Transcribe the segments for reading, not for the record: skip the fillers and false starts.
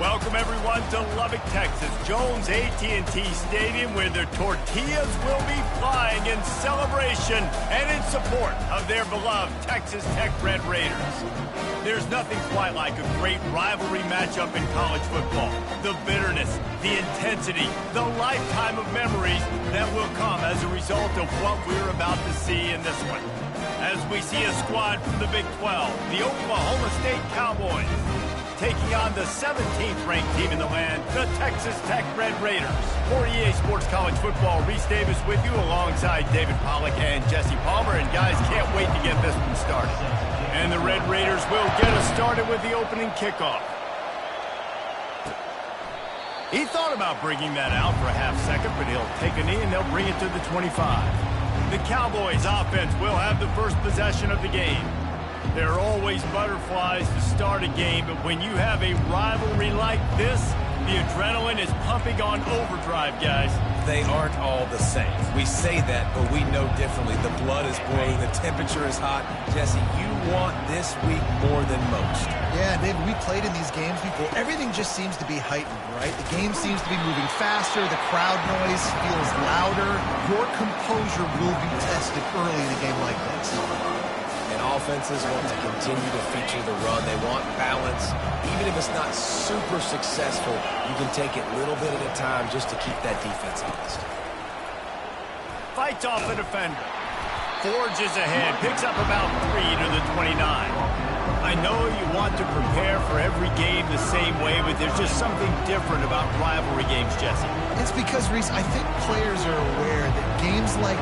Welcome everyone to Lubbock, Texas, Jones AT&T Stadium, where their tortillas will be flying in celebration and in support of their beloved Texas Tech Red Raiders. There's nothing quite like a great rivalry matchup in college football. The bitterness, the intensity, the lifetime of memories that will come as a result of what we're about to see in this one. As we see a squad from the Big 12, the Oklahoma State Cowboys, taking on the 17th ranked team in the land, the Texas Tech Red Raiders. For EA Sports College Football, Reese Davis with you alongside David Pollack and Jesse Palmer. And guys, can't wait to get this one started. And the Red Raiders will get us started with the opening kickoff. He thought about bringing that out for a half second, but he'll take a knee and they'll bring it to the 25. The Cowboys offense will have the first possession of the game. There are always butterflies to start a game, but when you have a rivalry like this, the adrenaline is pumping on overdrive, guys. They aren't all the same. We say that, but we know differently. The blood is boiling, the temperature is hot. Jesse, you want this week more than most. Yeah, David, we played in these games before. Everything just seems to be heightened, right? The game seems to be moving faster. The crowd noise feels louder. Your composure will be tested early in a game like this. And offenses want to continue to feature the run. They want balance. Even if it's not super successful, you can take it little bit at a time just to keep that defense honest. Fights off the defender. Forges ahead. Picks up about 3 to the 29. I know you want to prepare for every game the same way, but there's just something different about rivalry games, Jesse. It's because, Reese, I think players are aware that games like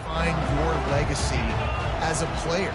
find your legacy as a player.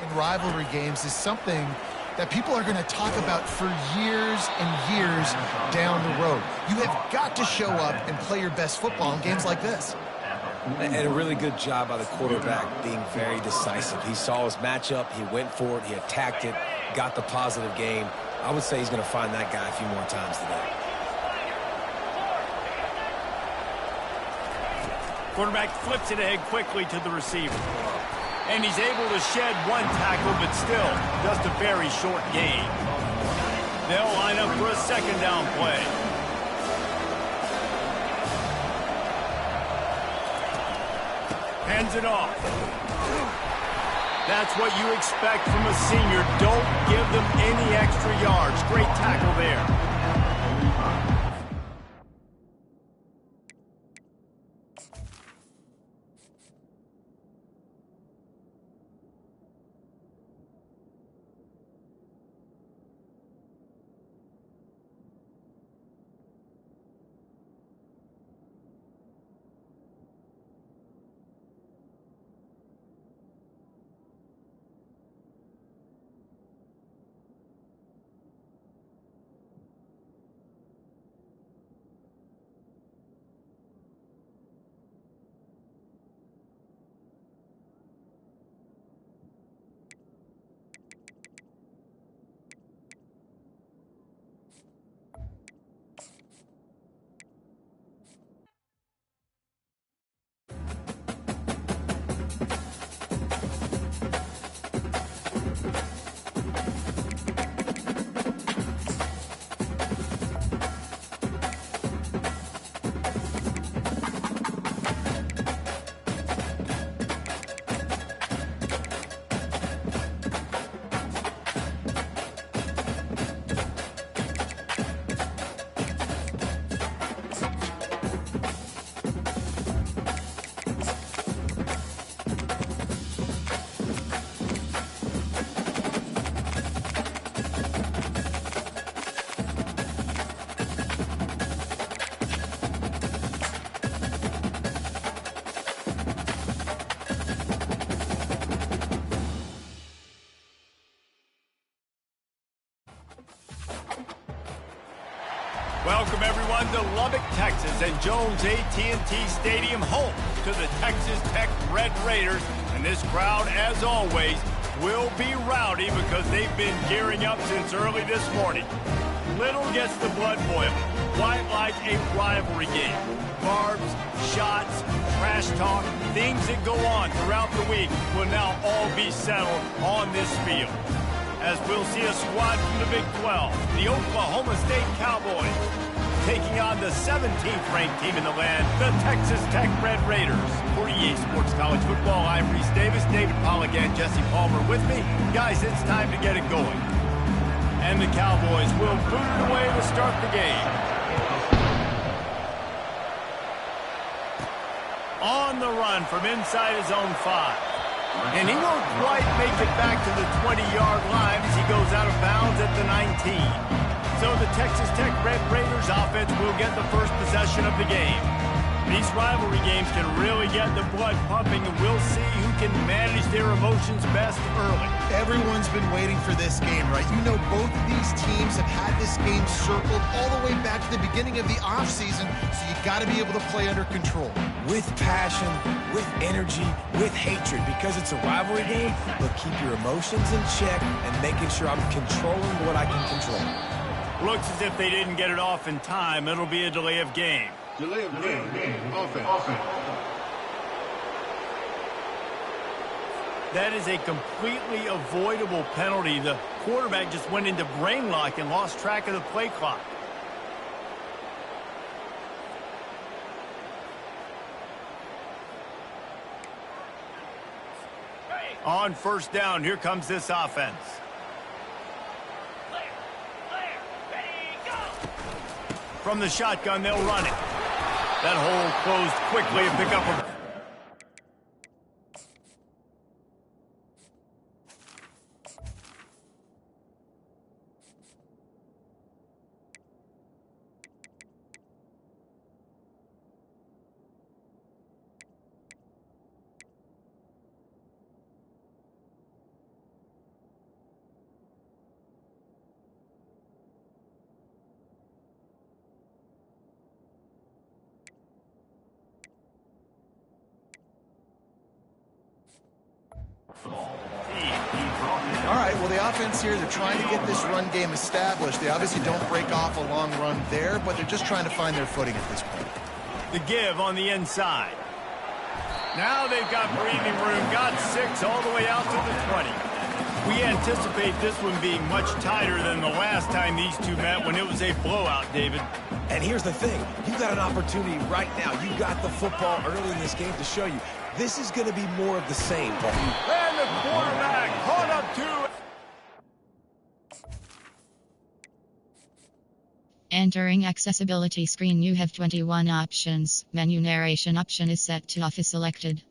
In rivalry games is something that people are going to talk about for years and years down the road. You have got to show up and play your best football in games like this. And a really good job by the quarterback being very decisive. He saw his matchup, he went for it, he attacked it, got the positive gain. I would say he's going to find that guy a few more times today. Quarterback flips it ahead quickly to the receiver. And he's able to shed one tackle, but still just a very short gain. They'll line up for a second down play. Hands it off. That's what you expect from a senior. Don't give them any extra yards. Great tackle there. Welcome everyone to Lubbock, Texas, and Jones AT&T Stadium, home to the Texas Tech Red Raiders. And this crowd, as always, will be rowdy because they've been gearing up since early this morning. Little gets the blood boiling, quite like a rivalry game. Barbs, shots, trash talk, things that go on throughout the week will now all be settled on this field. As we'll see a squad from the Big 12, the Oklahoma State Cowboys, taking on the 17th ranked team in the land, the Texas Tech Red Raiders. For EA Sports College Football, I'm Reese Davis, David Pollack and Jesse Palmer with me. Guys, it's time to get it going. And the Cowboys will boot it away to start the game. On the run from inside his own 5. And he won't quite make it back to the 20-yard line as he goes out of bounds at the 19. So the Texas Tech Red Raiders offense will get the first possession of the game. These rivalry games can really get the blood pumping, and we'll see who can manage their emotions best early. Everyone's been waiting for this game, right? You know, both of these teams have had this game circled all the way back to the beginning of the offseason, so you got to be able to play under control. With passion, with energy, with hatred, because it's a rivalry game, but keep your emotions in check and making sure I'm controlling what I can control. Looks as if they didn't get it off in time. It'll be a delay of game. Delay of game. Offense. That is a completely avoidable penalty. The quarterback just went into brain lock and lost track of the play clock. On first down, here comes this offense. From the shotgun, they'll run it. That hole closed quickly and pick up a... All right, well, the offense here, they're trying to get this run game established. They obviously don't break off a long run there, but they're just trying to find their footing at this point. The give on the inside. Now they've got breathing room, got 6 all the way out to the 20. We anticipate this one being much tighter than the last time these two met when it was a blowout, David. And here's the thing. You got an opportunity right now. You got the football early in this game to show you. This is going to be more of the same. And the quarterback caught up to... Entering accessibility screen, you have 21 options. Menu narration option is set to off is selected.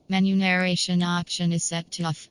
Menu narration option is set to off.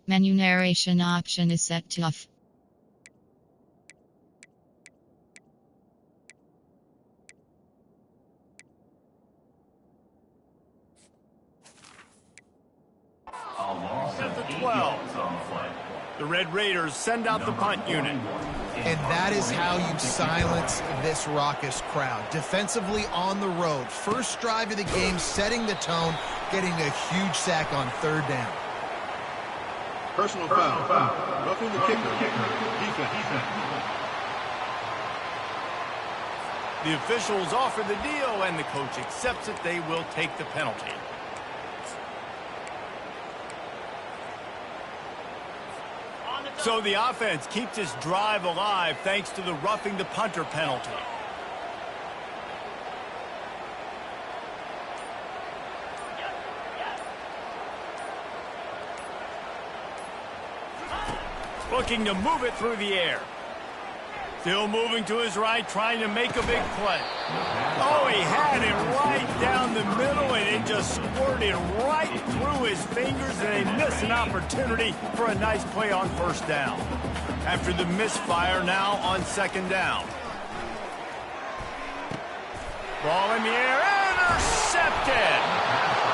Menu narration option is set to off. At the 12. The Red Raiders send out the punt unit. And that is how you silence this raucous crowd. Defensively on the road. First drive of the game, setting the tone, getting a huge sack on third down. Personal foul. Roughing the kicker. Defense. The officials offer the deal, and the coach accepts it. They will take the penalty. So the offense keeps its drive alive thanks to the roughing the punter penalty. Looking to move it through the air. Still moving to his right, trying to make a big play. Oh, he had it right down the middle, and it just squirted right through his fingers, and they miss an opportunity for a nice play on first down. After the misfire, now on second down. Ball in the air, intercepted!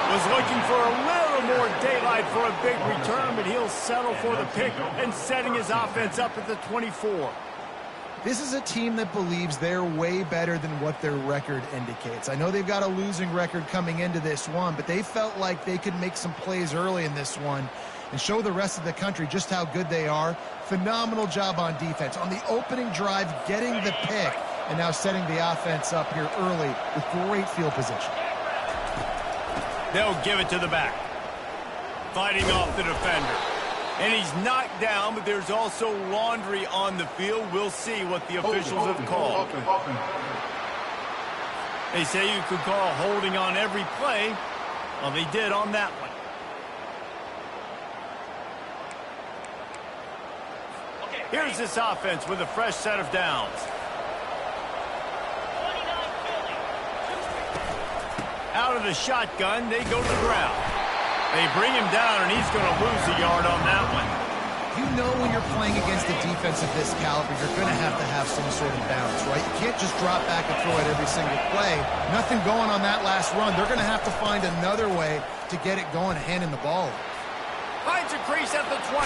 Was looking for a little more daylight for a big return, but he'll settle for the pick and setting his offense up at the 24. This is a team that believes they're way better than what their record indicates. I know they've got a losing record coming into this one, but they felt like they could make some plays early in this one and show the rest of the country just how good they are. Phenomenal job on defense. On the opening drive, getting the pick, and now setting the offense up here early with great field position. They'll give it to the back. Fighting off the defender. And he's knocked down, but there's also laundry on the field. We'll see what the officials have called. They say you could call holding on every play. Well, they did on that one. Here's this offense with a fresh set of downs. Out of the shotgun, they go to the ground. They bring him down, and he's going to lose a yard on that one. You know when you're playing against a defense of this caliber, you're going to have some sort of balance, right? You can't just drop back and throw it every single play. Nothing going on that last run. They're going to have to find another way to get it going, handing the ball. Finds a crease at the 20.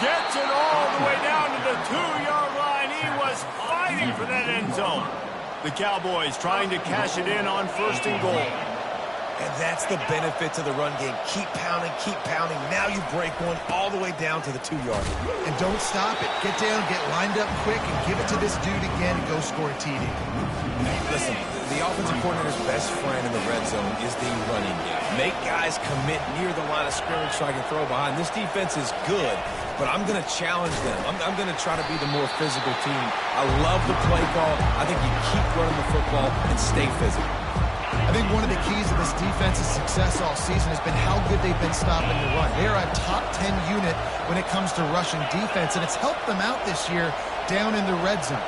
Gets it all the way down to the 2-yard line. He was fighting for that end zone. The Cowboys trying to cash it in on first and goal. And that's the benefit to the run game. Keep pounding, keep pounding. Now you break one all the way down to the 2-yard line. And don't stop it. Get down, get lined up quick, and give it to this dude again and go score a TD. Listen, the offensive coordinator's best friend in the red zone is the running game. Make guys commit near the line of scrimmage so I can throw behind. This defense is good, but I'm going to challenge them. I'm going to try to be the more physical team. I love the play call. I think you keep running the football and stay physical. I think one of the keys of this defense's success all season has been how good they've been stopping the run. They are a top 10 unit when it comes to rushing defense, and it's helped them out this year down in the red zone.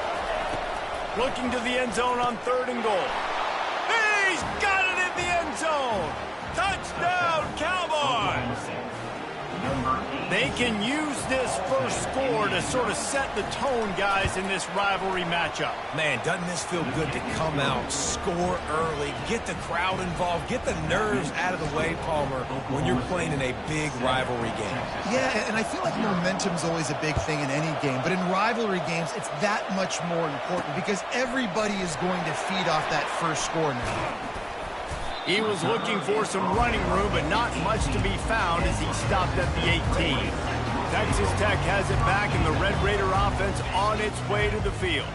Looking to the end zone on third and goal. He's got it in the end zone. Touchdown, Cowboys. They can use this first score to sort of set the tone, guys, in this rivalry matchup. Man, doesn't this feel good to come out, score early, get the crowd involved, get the nerves out of the way, Palmer, when you're playing in a big rivalry game? Yeah, and I feel like momentum's always a big thing in any game, but in rivalry games, it's that much more important because everybody is going to feed off that first score now. He was looking for some running room, but not much to be found as he stopped at the 18. Texas Tech has it back, and the Red Raider offense on its way to the field.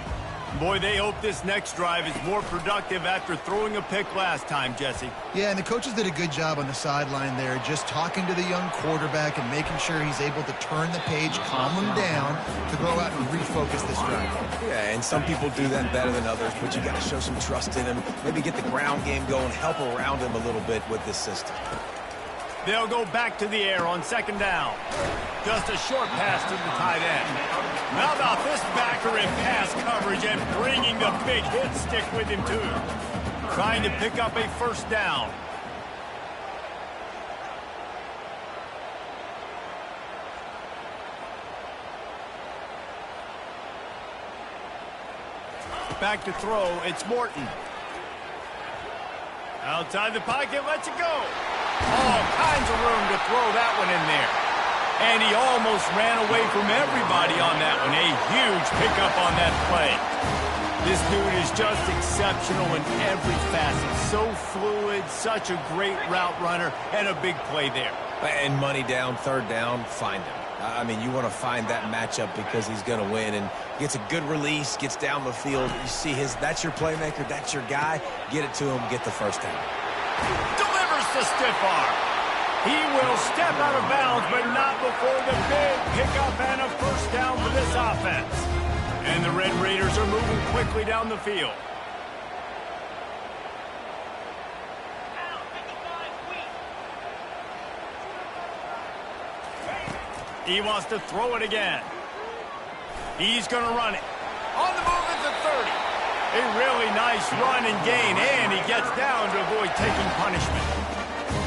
Boy, they hope this next drive is more productive after throwing a pick last time, Jesse. Yeah, and the coaches did a good job on the sideline there, just talking to the young quarterback and making sure he's able to turn the page, calm him down, to go out and refocus this drive. Yeah, and some people do that better than others, but you got to show some trust in him, maybe get the ground game going, help around him a little bit with this system. They'll go back to the air on second down. Just a short pass to the tight end. How about this backer in pass coverage and bringing the big hit stick with him, too. Trying to pick up a first down. Back to throw, it's Morton. Outside the pocket, lets it go. All kinds of room to throw that one in there. And he almost ran away from everybody on that one. A huge pickup on that play. This dude is just exceptional in every facet. So fluid, such a great route runner, and a big play there. And money down, third down, find him. I mean, you want to find that matchup because he's going to win, and gets a good release, gets down the field. You see that's your playmaker, that's your guy. Get it to him, get the first down. Delivers the stiff arm. He will step out of bounds, but not before the big pickup and a first down for this offense. And the Red Raiders are moving quickly down the field. He wants to throw it again. He's going to run it. On the move at the 30. A really nice run and gain, and he gets down to avoid taking punishment.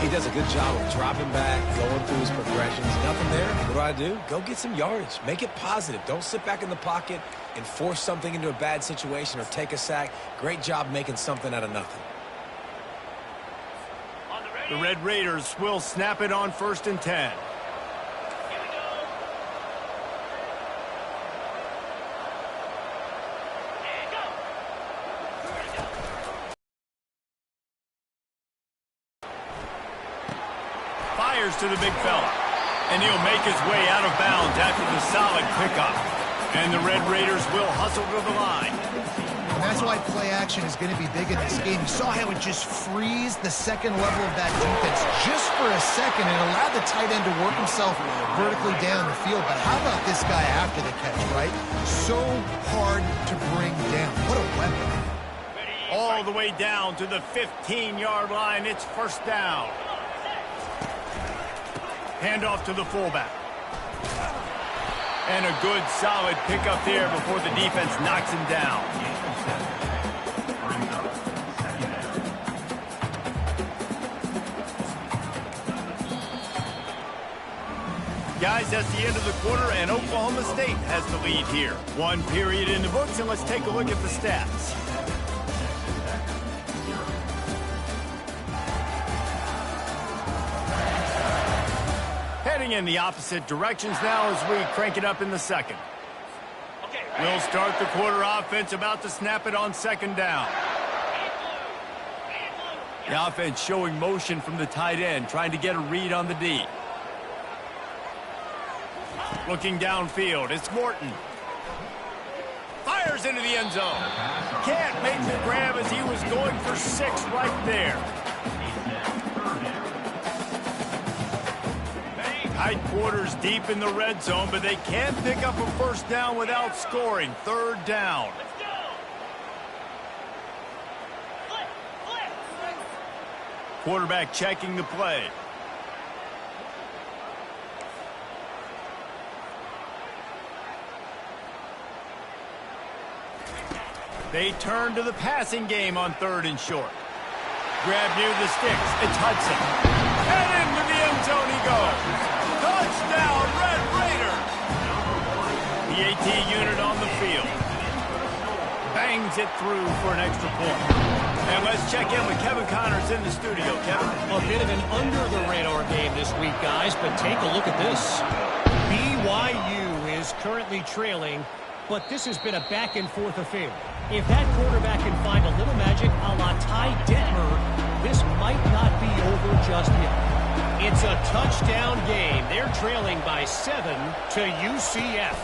He does a good job of dropping back, going through his progressions. Nothing there. What do? Go get some yardage. Make it positive. Don't sit back in the pocket and force something into a bad situation or take a sack. Great job making something out of nothing. The Red Raiders will snap it on 1st and 10. Fires to the big fella. And he'll make his way out of bounds after the solid pickup. And the Red Raiders will hustle to the line. And that's why play action is going to be big in this game. You saw how it just frees the second level of that defense just for a second and allowed the tight end to work himself vertically down the field. But how about this guy after the catch, right? So hard to bring down. What a weapon. All the way down to the 15-yard line. It's first down. Handoff to the fullback. And a good, solid pickup there before the defense knocks him down. Guys, that's the end of the quarter, and Oklahoma State has the lead here. One period in the books, and let's take a look at the stats. Heading in the opposite directions now as we crank it up in the second. We'll start the quarter offense, about to snap it on 2nd down. The offense showing motion from the tight end, trying to get a read on the D. Looking downfield, it's Morton. Fires into the end zone. Can't make the grab as he was going for 6 right there. Tight quarters deep in the red zone, but they can't pick up a first down without scoring. 3rd down. Quarterback checking the play. They turn to the passing game on 3rd and short. Grab near the sticks. It's Hudson. And into the end zone he goes. Touchdown, Red Raiders! The AT unit on the field. Bangs it through for an extra point. And let's check in with Kevin Connors in the studio. Kevin? A bit of an under-the-radar game this week, guys, but take a look at this. BYU is currently trailing, but this has been a back-and-forth affair. If that quarterback can find a little magic a la Ty Detmer, this might not be over just yet. It's a touchdown game. They're trailing by 7 to UCF.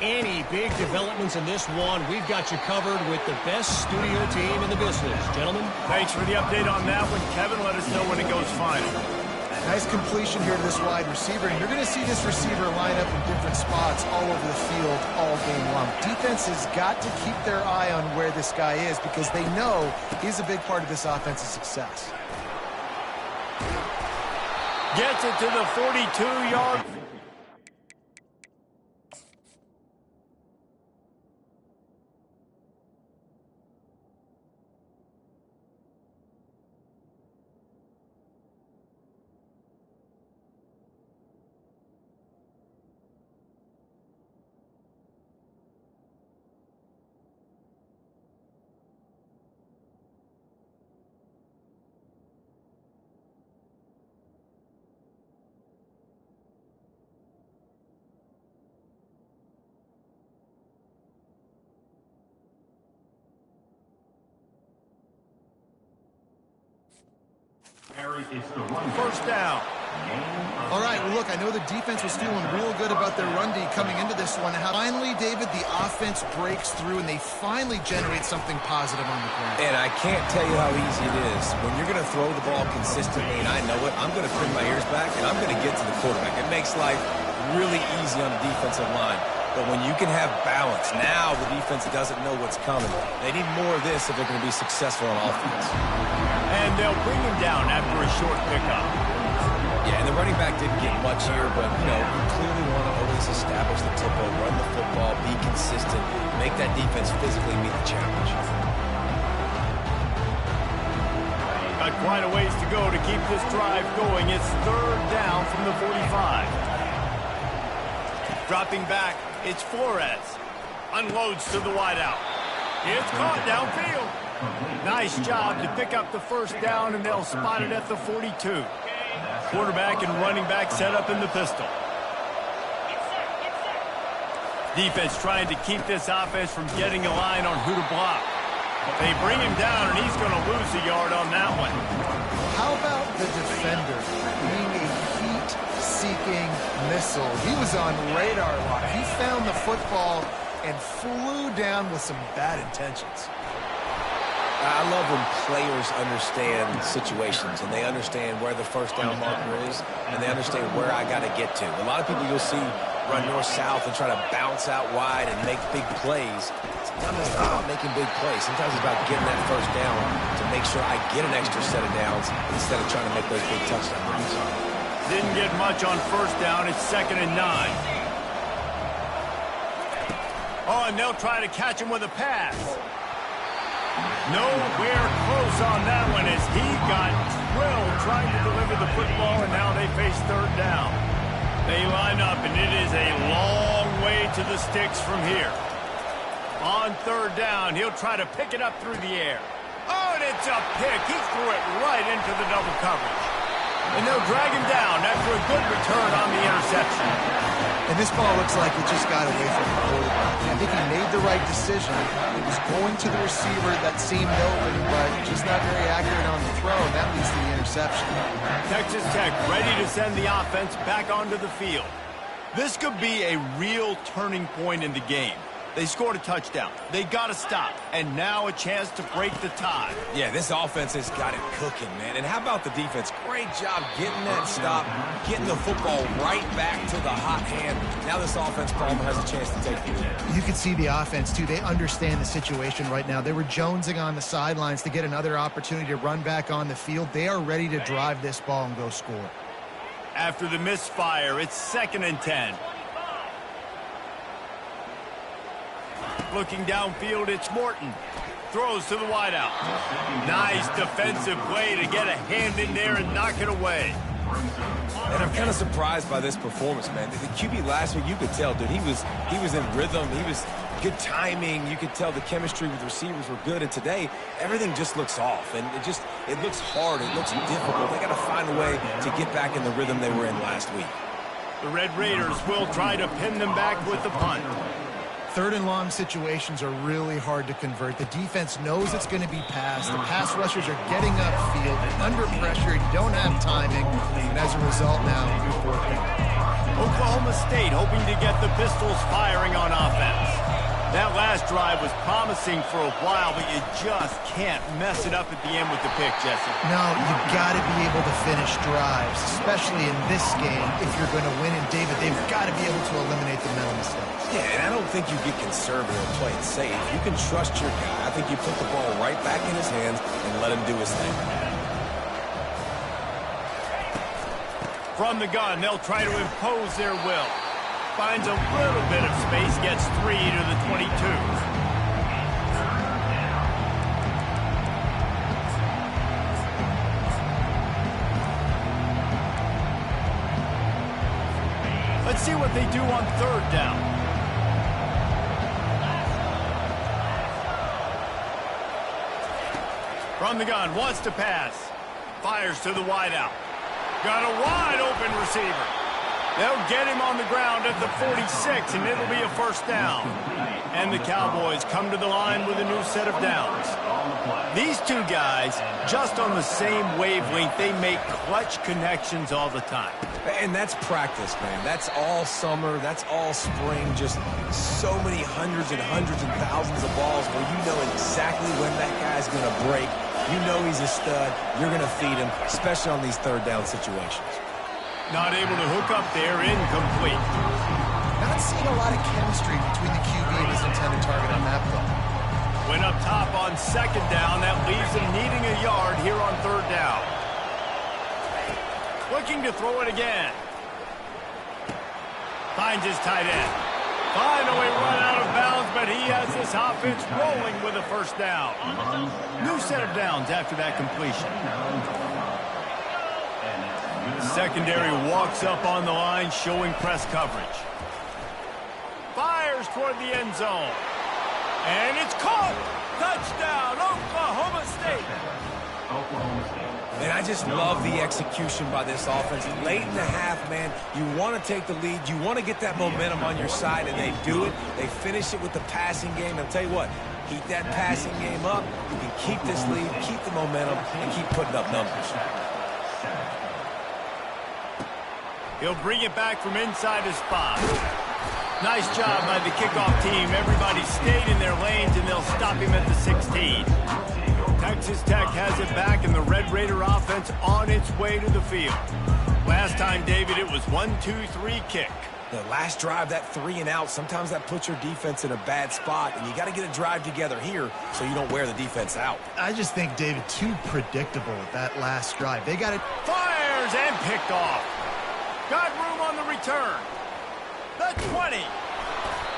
Any big developments in this one, we've got you covered with the best studio team in the business. Gentlemen. Thanks for the update on that one, Kevin. Let us know when it goes final. Nice completion here to this wide receiver, and you're going to see this receiver line up in different spots all over the field all game long. Defense has got to keep their eye on where this guy is because they know he's a big part of this offense's success. Gets it to the 42-yard. First down. All right, well, look, I know the defense was feeling real good about their run D coming into this one. Finally, David, the offense breaks through, and they finally generate something positive on the ground. And I can't tell you how easy it is. When you're going to throw the ball consistently, and I know it, I'm going to pin my ears back, and I'm going to get to the quarterback. It makes life really easy on the defensive line. But when you can have balance, now the defense doesn't know what's coming. They need more of this if they're going to be successful on offense. And they'll bring him down after a short pickup. Yeah, and the running back didn't get much here, but, you know, you clearly want to always establish the tempo, run the football, be consistent, make that defense physically meet the challenge. Got quite a ways to go to keep this drive going. It's third down from the 45. Dropping back, it's Flores. Unloads to the wideout. It's caught downfield. Nice job to pick up the first down, and they'll spot it at the 42. Quarterback and running back set up in the pistol. Defense trying to keep this offense from getting a line on who to block. They bring him down, and he's going to lose a yard on that one. How about the defender being a heat-seeking missile? He was on radar lock. He found the football and flew down with some bad intentions. I love when players understand situations and they understand where the first down marker is and they understand where I got to get to. A lot of people you'll see run north-south and try to bounce out wide and make big plays. Sometimes it's not about making big plays. Sometimes it's about getting that first down to make sure I get an extra set of downs instead of trying to make those big touchdown runs. Didn't get much on first down. It's 2nd and 9. Oh, and they'll try to catch him with a pass. Nowhere close on that one as he got drilled trying to deliver the football, and now they face third down. They line up, and it is a long way to the sticks from here. On third down, he'll try to pick it up through the air. Oh, and it's a pick. He threw it right into the double coverage. And they'll drag him down after a good return on the interception. And this ball looks like it just got away from the quarterback. I think he made the right decision. It was going to the receiver that seemed open, but just not very accurate on the throw, and that leads to the interception. Texas Tech ready to send the offense back onto the field. This could be a real turning point in the game. They scored a touchdown. They got to stop. And now a chance to break the tie. Yeah, this offense has got it cooking, man. And how about the defense? Great job getting that stop, getting the football right back to the hot hand. Now this offense problem has a chance to take the lead. You can see the offense, too. They understand the situation right now. They were jonesing on the sidelines to get another opportunity to run back on the field. They are ready to drive this ball and go score. After the misfire, it's 2nd and 10. Looking downfield, it's Morton. Throws to the wideout. Nice defensive play to get a hand in there and knock it away. And I'm kind of surprised by this performance, man. The QB last week, you could tell, dude, he was in rhythm. He was good timing. You could tell the chemistry with the receivers were good. And today, everything just looks off. And it looks hard. It looks difficult. They got to find a way to get back in the rhythm they were in last week. The Red Raiders will try to pin them back with the punt. Third and long situations are really hard to convert. The defense knows it's going to be passed. The pass rushers are getting upfield. They're under pressure. You don't have timing. And as a result now, fourth down. Oklahoma State hoping to get the Pistols firing on offense. That last drive was promising for a while, but you just can't mess it up at the end with the pick, Jesse. No, you've got to be able to finish drives, especially in this game. If you're going to win, and David, they've got to be able to eliminate the mental mistakes. Yeah, and I don't think you get conservative and play it safe. You can trust your guy. I think you put the ball right back in his hands and let him do his thing. From the gun, they'll try to impose their will. Finds a little bit of space, gets 3 to the 22. Let's see what they do on third down. From the gun, wants to pass. Fires to the wideout. Got a wide open receiver. They'll get him on the ground at the 46, and it'll be a first down. And the Cowboys come to the line with a new set of downs. These two guys, just on the same wavelength, they make clutch connections all the time. And that's practice, man. That's all summer. That's all spring. Just so many hundreds and thousands of balls where you know exactly when that guy's going to break. You know he's a stud. You're going to feed him, especially on these third down situations. Not able to hook up there, incomplete. Not seeing a lot of chemistry between the QB and his intended target on that play. Went up top on second down. That leaves him needing a yard here on third down. Looking to throw it again. Finds his tight end. Finally run out of bounds, but he has this offense rolling with a first down. New set of downs after that completion. Secondary walks up on the line, showing press coverage. Fires toward the end zone. And it's caught! Touchdown, Oklahoma State! And I just love the execution by this offense. Late in the half, man, you want to take the lead. You want to get that momentum on your side, and they do it. They finish it with the passing game. I'll tell you what, keep that passing game up. You can keep this lead, keep the momentum, and keep putting up numbers. He'll bring it back from inside his spot. Nice job by the kickoff team. Everybody stayed in their lanes, and they'll stop him at the 16. Texas Tech has it back, and the Red Raider offense on its way to the field. Last time, David, it was 1-2-3 kick. The last drive, that 3 and out, sometimes that puts your defense in a bad spot, and you got to get a drive together here so you don't wear the defense out. I just think, David, too predictable with that last drive. They got it. Fires and picked off. Got room on the return. The 20.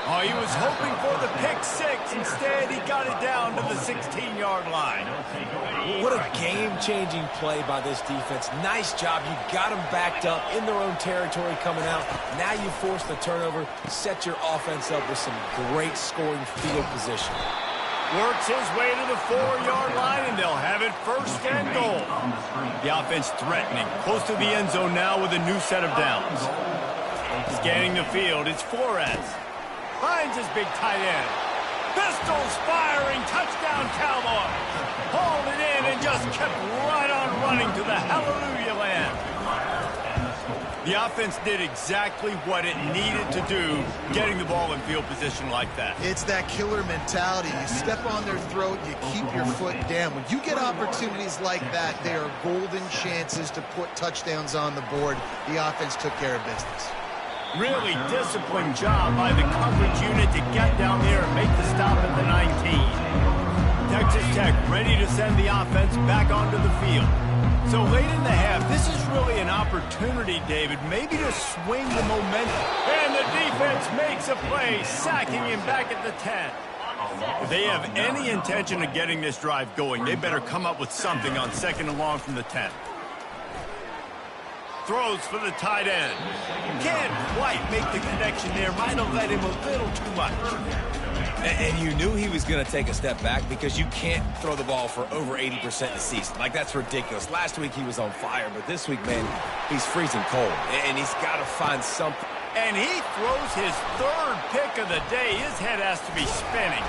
Oh, he was hoping for the pick six. Instead, he got it down to the 16-yard line. What a game-changing play by this defense. Nice job. You got them backed up in their own territory coming out. Now you force the turnover, set your offense up with some great scoring field position. Works his way to the 4-yard line, and they'll have it first and goal. The offense threatening, close to the end zone now with a new set of downs. Scanning the field, it's Flores. Finds his big tight end. Pistols firing, touchdown Cowboys. Hauled it in and just kept right on running to the hallelujah land. The offense did exactly what it needed to do, getting the ball in field position like that. It's that killer mentality. You step on their throat, you keep your foot down. When you get opportunities like that, they are golden chances to put touchdowns on the board. The offense took care of business. Really disciplined job by the coverage unit to get down there and make the stop at the 19. Texas Tech ready to send the offense back onto the field. So late in the half, this is really an opportunity, David, maybe to swing the momentum. And the defense makes a play, sacking him back at the 10. If they have any intention of getting this drive going, they better come up with something on second and long from the 10. Throws for the tight end. Can't quite make the connection there. Might have let him a little too much. And you knew he was going to take a step back because you can't throw the ball for over 80% in the season. Like, that's ridiculous. Last week he was on fire, but this week, man, he's freezing cold. And he's got to find something. And he throws his third pick of the day. His head has to be spinning.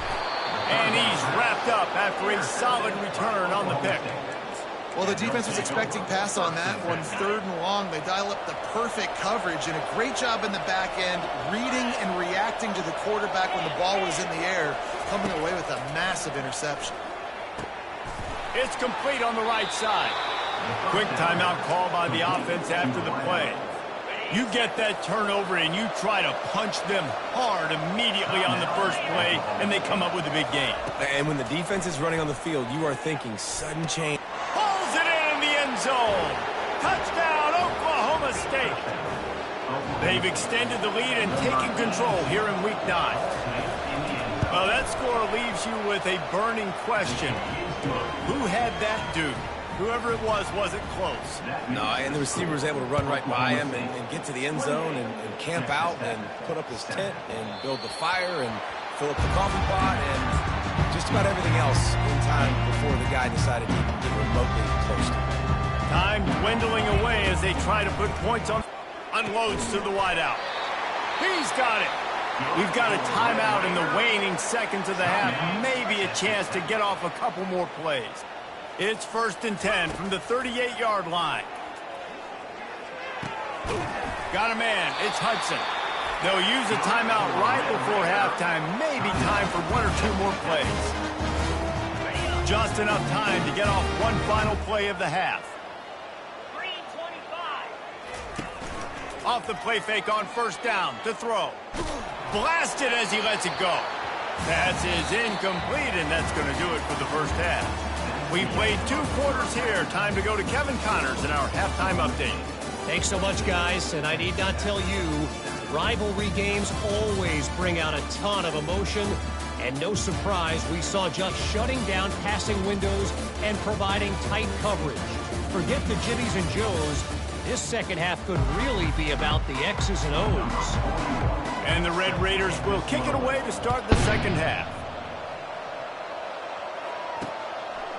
And he's wrapped up after a solid return on the pick. Well, the defense was expecting pass on that one. 3rd and long, they dial up the perfect coverage and a great job in the back end, reading and reacting to the quarterback when the ball was in the air, coming away with a massive interception. It's complete on the right side. Quick timeout call by the offense after the play. You get that turnover and you try to punch them hard immediately on the first play, and they come up with a big gain. And when the defense is running on the field, you are thinking sudden change. Pulls it in the end zone. Touchdown, Oklahoma State. They've extended the lead and taken control here in Week 9. Well, that score leaves you with a burning question. Who had that dude? Whoever it was wasn't close. No, and the receiver was able to run right by him and get to the end zone and camp out and put up his tent and build the fire and fill up the coffee pot and just about everything else in time before the guy decided to get remotely close to him. Time dwindling away as they try to put points on. Unloads to the wideout. He's got it. We've got a timeout in the waning seconds of the half. Maybe a chance to get off a couple more plays. It's 1st and 10 from the 38-yard line. Got a man. It's Hudson. They'll use a timeout right before halftime. Maybe time for 1 or 2 more plays. Just enough time to get off one final play of the half. Off the play fake on 1st down to throw. Blasted as he lets it go. Pass is incomplete, and that's going to do it for the first half. We played 2 quarters here. Time to go to Kevin Connors in our halftime update. Thanks so much, guys, and I need not tell you, rivalry games always bring out a ton of emotion, and no surprise, we saw just shutting down passing windows and providing tight coverage. Forget the Jimmies and Joes. This second half could really be about the X's and O's. And the Red Raiders will kick it away to start the second half.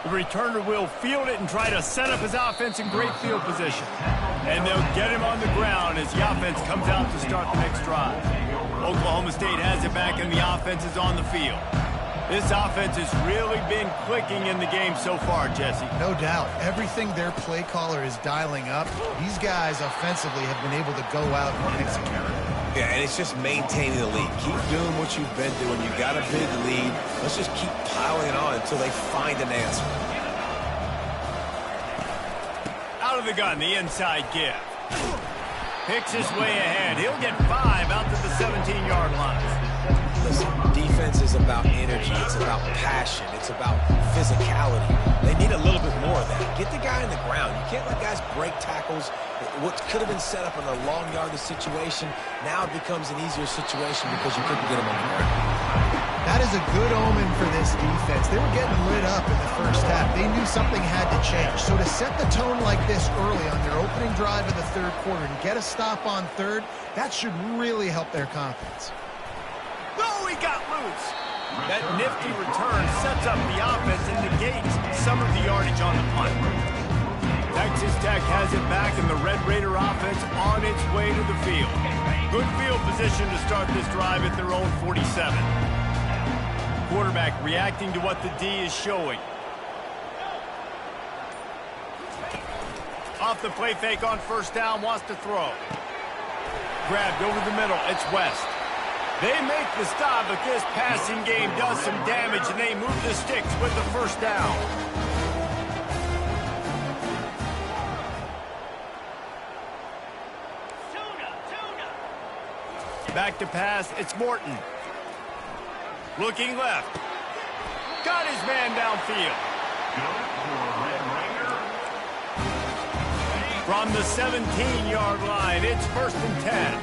The returner will field it and try to set up his offense in great field position. And they'll get him on the ground as the offense comes out to start the next drive. Oklahoma State has it back and the offense is on the field. This offense has really been clicking in the game so far, Jesse. No doubt. Everything their play caller is dialing up, these guys offensively have been able to go out and execute. Yeah, and it's just maintaining the lead. Keep doing what you've been doing. You got a big lead. Let's just keep piling it on until they find an answer. Out of the gun, the inside give. Picks his way ahead. He'll get 5 out to the 17-yard line. Listen, defense is about energy. It's about passion. It's about physicality. They need a little bit more of that. Get the guy on the ground. You can't let guys break tackles. What could have been set up in a long yardage situation, now it becomes an easier situation because you couldn't get him on the ground. That is a good omen for this defense. They were getting lit up in the first half. They knew something had to change. So to set the tone like this early on their opening drive of the third quarter and get a stop on third, that should really help their confidence. Oh, he got loose. That nifty return sets up the offense and negates some of the yardage on the punt. Texas Tech has it back, and the Red Raider offense on its way to the field. Good field position to start this drive at their own 47. Quarterback reacting to what the D is showing. Off the play fake on 1st down, wants to throw. Grabbed over the middle, it's West. They make the stop, but this passing game does some damage, and they move the sticks with the 1st down. Back to pass, it's Morton. Looking left. Got his man downfield. From the 17-yard line, it's 1st and 10.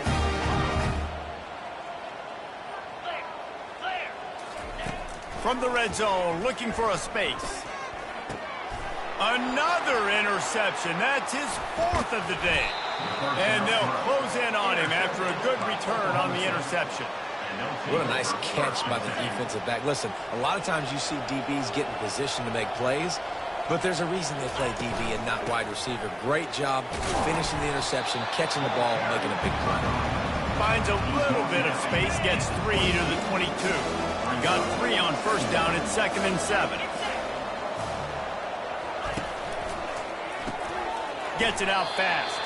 From the red zone, looking for a space. Another interception. That's his 4th of the day. And they'll close in on him after a good return on the interception. What a nice catch by the defensive back. Listen, a lot of times you see DBs get in position to make plays, but there's a reason they play DB and not wide receiver. Great job finishing the interception, catching the ball, making a big play. Finds a little bit of space, gets 3 to the 22. He got 3 on 1st down at 2nd and 7. Gets it out fast.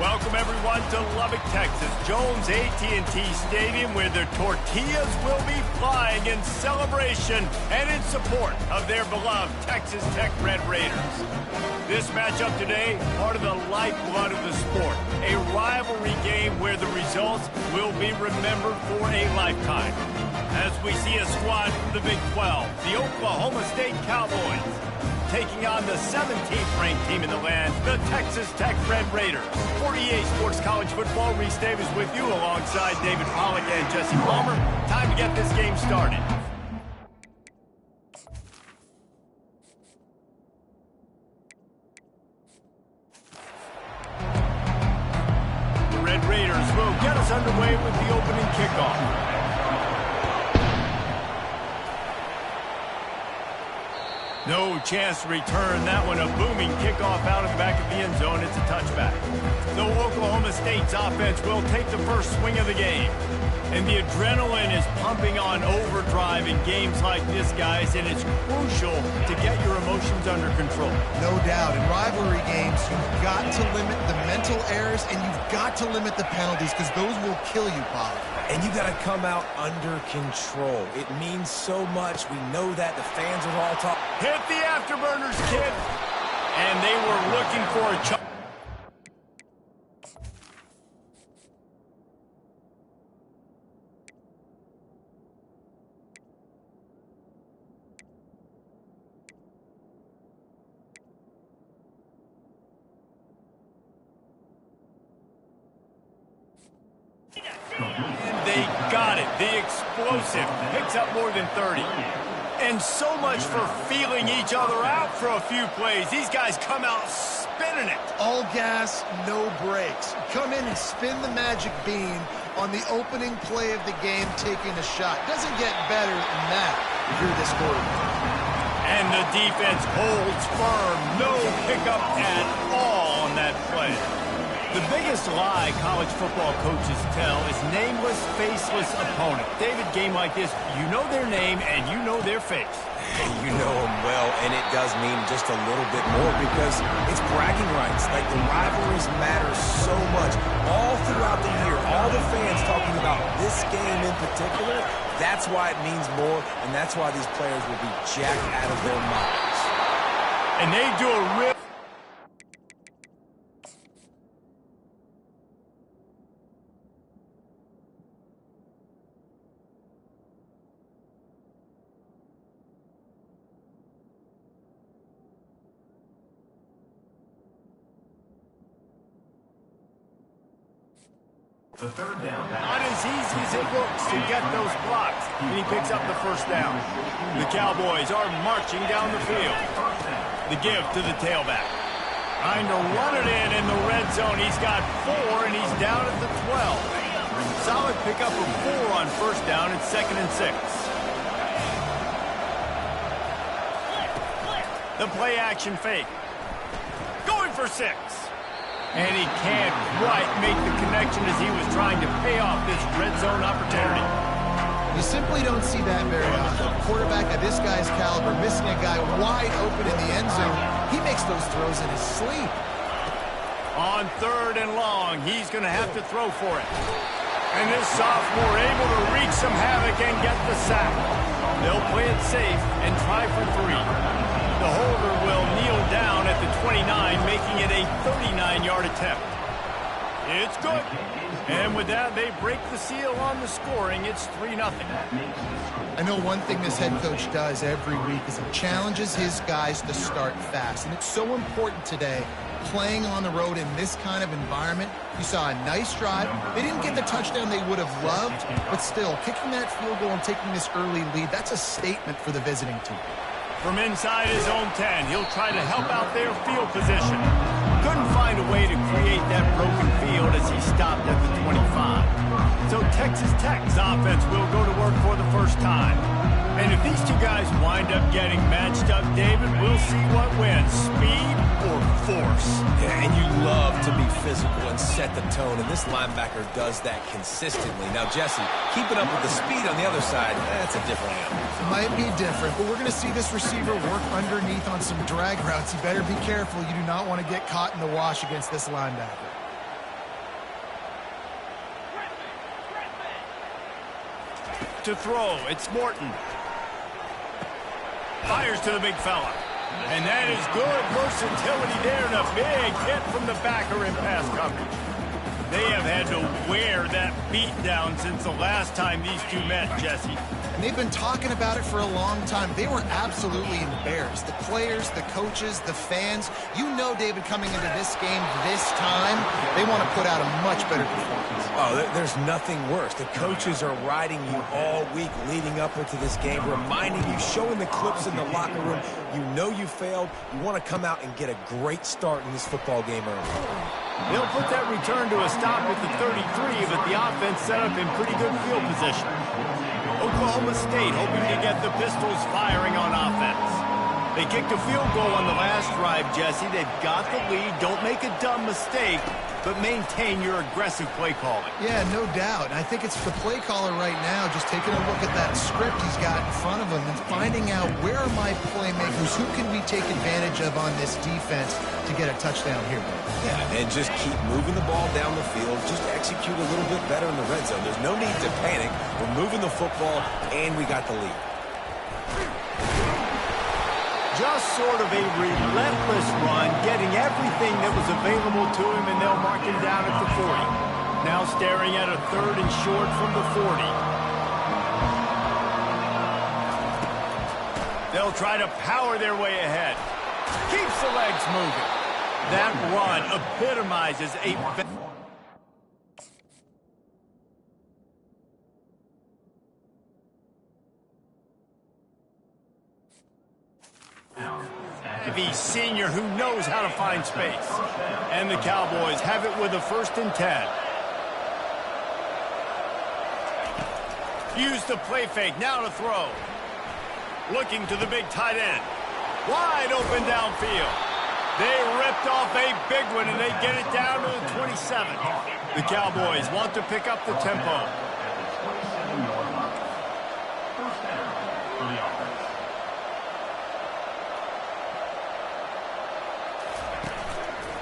Welcome, everyone, to Lubbock, Texas, Jones AT&T Stadium, where their tortillas will be flying in celebration and in support of their beloved Texas Tech Red Raiders. This matchup today, part of the lifeblood of the sport, a rivalry game where the results will be remembered for a lifetime. As we see a squad from the Big 12, the Oklahoma State Cowboys, taking on the 17th ranked team in the land, the Texas Tech Red Raiders. For EA Sports College Football, Reese Davis with you alongside David Pollack and Jesse Palmer. Time to get this game started. The Red Raiders will get us underway with the opening kickoff. No chance to return that one. A booming kickoff out of the back of the end zone. It's a touchback. So Oklahoma State's offense will take the first swing of the game. And the adrenaline is pumping on overdrive in games like this, guys, and it's crucial to get your emotions under control. No doubt. In rivalry games, you've got to limit the mental errors and you've got to limit the penalties because those will kill you, Pollard. And you got to come out under control. It means so much. We know that. The fans are all talking. Hit the afterburners, kid. And they were looking for a chance. They got it. The explosive picks up more than 30. And so much for feeling each other out for a few plays. These guys come out spinning it. All gas, no brakes. Come in and spin the magic bean on the opening play of the game, taking a shot. Doesn't get better than that if you're this quarterback. And the defense holds firm. No pickup at all on that play. The biggest lie college football coaches tell is nameless, faceless opponent. David, game like this, you know their name and you know their face. You know them well, and it does mean just a little bit more because it's bragging rights. Like, the rivalries matter so much. All throughout the year, all the fans talking about this game in particular, that's why it means more, and that's why these players will be jacked out of their minds. And they do a real... The third down. Not as easy as it looks to get those blocks. And he picks up the first down. The Cowboys are marching down the field. The give to the tailback. Trying to run it in the red zone. He's got 4, and he's down at the 12. Solid pickup of 4 on first down. It's 2nd and 6. The play action fake. Going for 6. And he can't quite make the connection as he was trying to pay off this red zone opportunity. You simply don't see that very often. A quarterback of this guy's caliber missing a guy wide open in the end zone. He makes those throws in his sleep. On 3rd and long, he's going to have to throw for it. And this sophomore able to wreak some havoc and get the sack. They'll play it safe and try for 3. The holder will kneel down at the 29, making it a 39-yard attempt. It's good. And with that, they break the seal on the scoring. It's 3-0. I know one thing this head coach does every week is he challenges his guys to start fast. And it's so important today, playing on the road in this kind of environment. You saw a nice drive. They didn't get the touchdown they would have loved, but still, kicking that field goal and taking this early lead, that's a statement for the visiting team. From inside his own 10, he'll try to help out their field position. Couldn't find a way to create that broken field as he stopped at the 25. So Texas Tech's offense will go to work for the first time. And if these two guys wind up getting matched up, David, we'll see what wins, speed or force. Yeah, and you love to be physical and set the tone, and this linebacker does that consistently. Now, Jesse, keeping up with the speed on the other side, that's a different animal. It might be different, but we're going to see this receiver work underneath on some drag routes. You better be careful. You do not want to get caught in the wash against this linebacker. to throw. It's Morton. Fires to the big fella. And that is good versatility there, and a big hit from the backer in pass coverage. They have had to wear that beat down since the last time these two met, Jesse. And they've been talking about it for a long time. They were absolutely embarrassed. The players, the coaches, the fans. You know, David, coming into this game this time, they want to put out a much better performance. Oh, there's nothing worse. The coaches are riding you all week leading up into this game, reminding you, showing the clips in the locker room. You know you failed. You want to come out and get a great start in this football game early. They'll put that return to a stop at the 33, but the offense set up in pretty good field position. Oklahoma State hoping to get the Pistols firing on offense. They kicked a field goal on the last drive, Jesse. They've got the lead. Don't make a dumb mistake, but maintain your aggressive play calling. Yeah, no doubt. I think it's the play caller right now just taking a look at that script he's got in front of him and finding out where are my playmakers, who can we take advantage of on this defense to get a touchdown here. Yeah, and just keep moving the ball down the field. Just execute a little bit better in the red zone. There's no need to panic. We're moving the football, and we got the lead. Just sort of a relentless run, getting everything that was available to him, and they'll mark him down at the 40. Now staring at a 3rd and short from the 40. They'll try to power their way ahead. Keeps the legs moving. That run epitomizes a... heavy senior who knows how to find space. And the Cowboys have it with a 1st and 10. Use the play fake, now to throw. Looking to the big tight end. Wide open downfield. They ripped off a big one, and they get it down to the 27. The Cowboys want to pick up the tempo.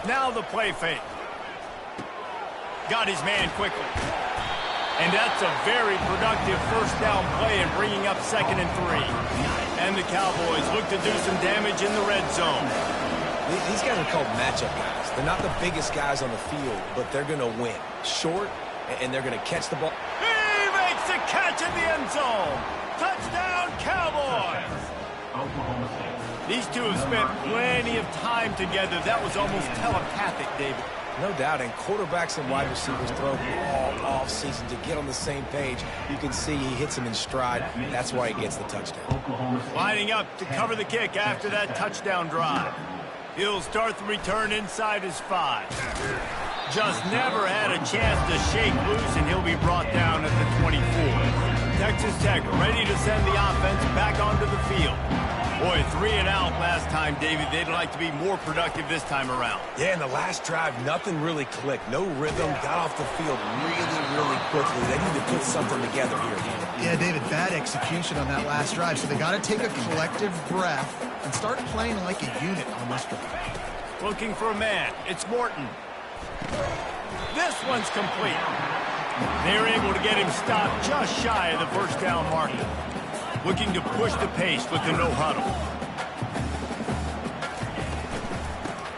Now the play fake. Got his man quickly. And that's a very productive 1st down play and bringing up 2nd and 3. And the Cowboys look to do some damage in the red zone. These guys are called matchup guys. They're not the biggest guys on the field, but they're going to win. Short, and they're going to catch the ball. He makes a catch in the end zone. Touchdown, Cowboys. These two have spent plenty of time together. That was almost telepathic, David. No doubt, and quarterbacks and wide receivers throw all offseason to get on the same page. You can see he hits him in stride. That's why he gets the touchdown. Lining up to cover the kick after that touchdown drive. He'll start the return inside his 5. Just never had a chance to shake loose, and he'll be brought down at the 24. Texas Tech ready to send the offense back onto the field. Boy, 3 and out last time, David. They'd like to be more productive this time around. Yeah, in the last drive, nothing really clicked. No rhythm, got off the field really quickly. They need to put something together here. Yeah, David, bad execution on that last drive. So they got to take a collective breath and start playing like a unit on this drive. Looking for a man. It's Morton. This one's complete. They're able to get him stopped just shy of the 1st down marker. Looking to push the pace with the no huddle.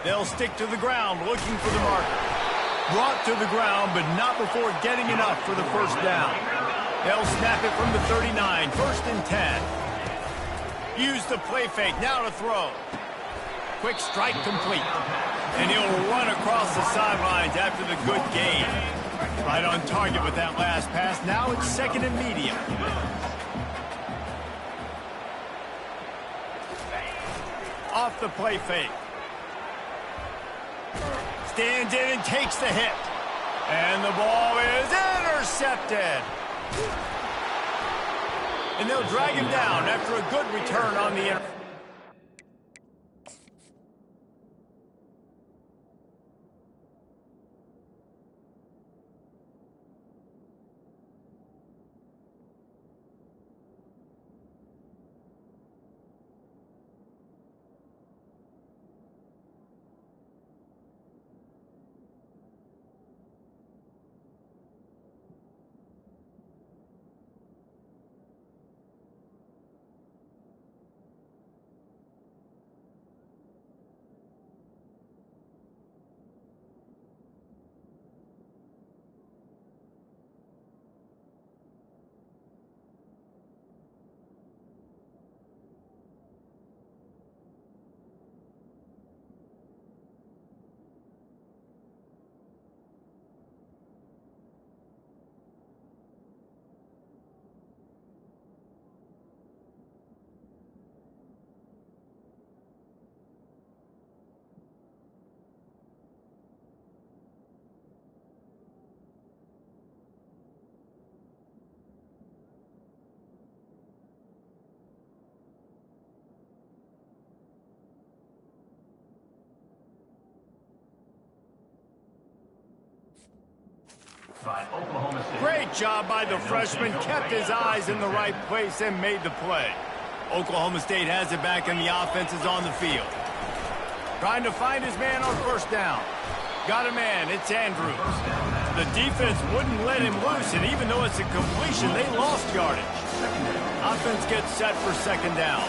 They'll stick to the ground looking for the marker. Brought to the ground, but not before getting enough for the 1st down. They'll snap it from the 39, 1st and 10. Use the play fake, now to throw. Quick strike complete. And he'll run across the sidelines after the good gain. Right on target with that last pass. Now it's 2nd and medium. Off the play fake. Stands in and takes the hit. And the ball is intercepted. And they'll drag him down after a good return on the interception. Great job by the freshman. Kept his eyes in the right place and made the play. Oklahoma State has it back and the offense is on the field. Trying to find his man on first down. Got a man. It's Andrews. The defense wouldn't let him loose, and even though it's a completion, they lost yardage. Offense gets set for second down.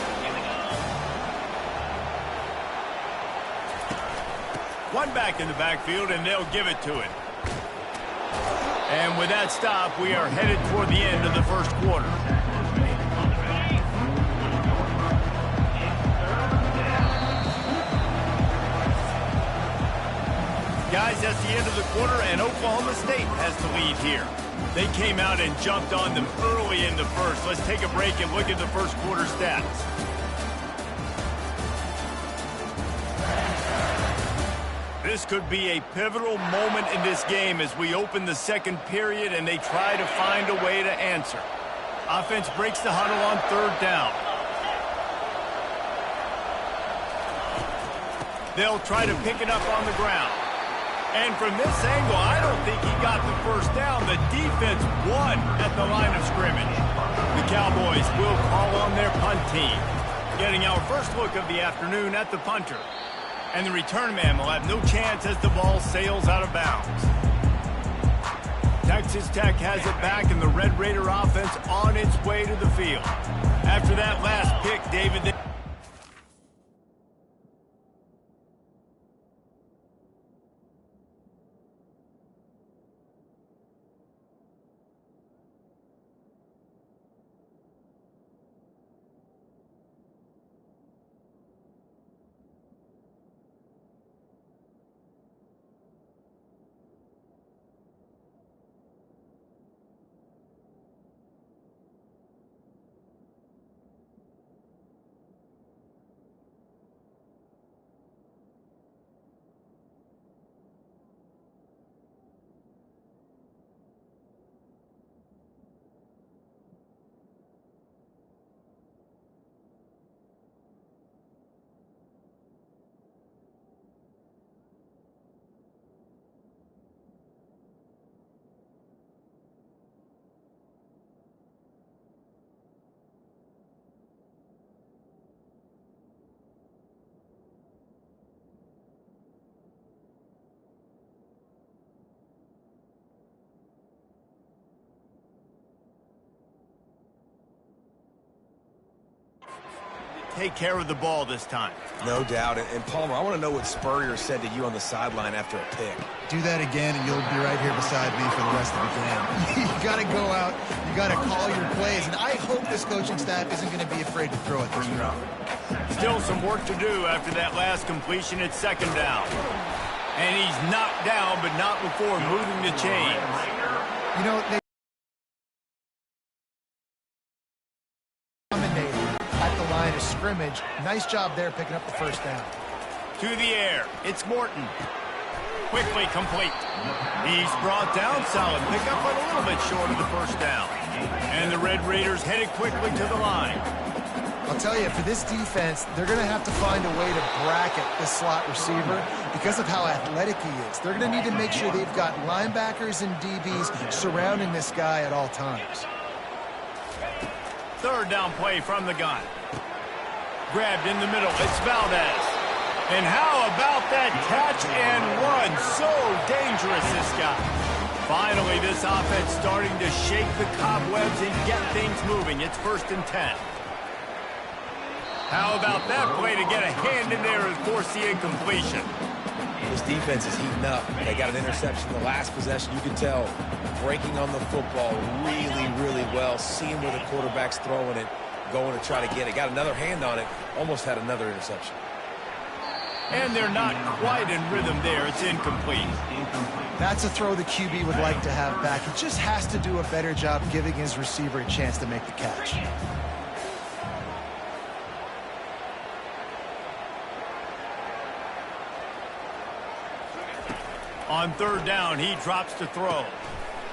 One back in the backfield, and they'll give it to him. And with that stop, we are headed toward the end of the first quarter. Guys, that's the end of the quarter, and Oklahoma State has the lead here. They came out and jumped on them early in the first. Let's take a break and look at the first quarter stats. This could be a pivotal moment in this game as we open the second period and they try to find a way to answer. Offense breaks the huddle on third down. They'll try to pick it up on the ground. And from this angle, I don't think he got the first down. The defense won at the line of scrimmage. The Cowboys will call on their punt team. Getting our first look of the afternoon at the punter. And the return man will have no chance as the ball sails out of bounds. Texas Tech has it back and the Red Raider offense on its way to the field. After that last pick, David... take care of the ball this time. No doubt. And Palmer, I want to know what Spurrier said to you on the sideline after a pick. Do that again, and you'll be right here beside me for the rest of the game. You got to go out. You got to call your plays. And I hope this coaching staff isn't going to be afraid to throw it this round. Still some work to do after that last completion at second down. And he's knocked down, but not before moving the chains. You know, they line of scrimmage. Nice job there picking up the first down. To the air. It's Morton. Quickly complete. He's brought down solid. Pick up a little bit short of the first down. And the Red Raiders headed quickly to the line. I'll tell you, for this defense, they're going to have to find a way to bracket this slot receiver because of how athletic he is. They're going to need to make sure they've got linebackers and DBs surrounding this guy at all times. Third down play from the gun. Grabbed in the middle. It's Valdez. And how about that catch and run? So dangerous, this guy. Finally, this offense starting to shake the cobwebs and get things moving. It's 1st and 10. How about that play to get a hand in there and force the incompletion? This defense is heating up. They got an interception the last possession. You can tell breaking on the football really, really well. Seeing where the quarterback's throwing it, going to try to get it. Got another hand on it. Almost had another interception. And they're not quite in rhythm there. It's incomplete. That's a throw the QB would like to have back. He just has to do a better job giving his receiver a chance to make the catch. On third down, he drops to throw.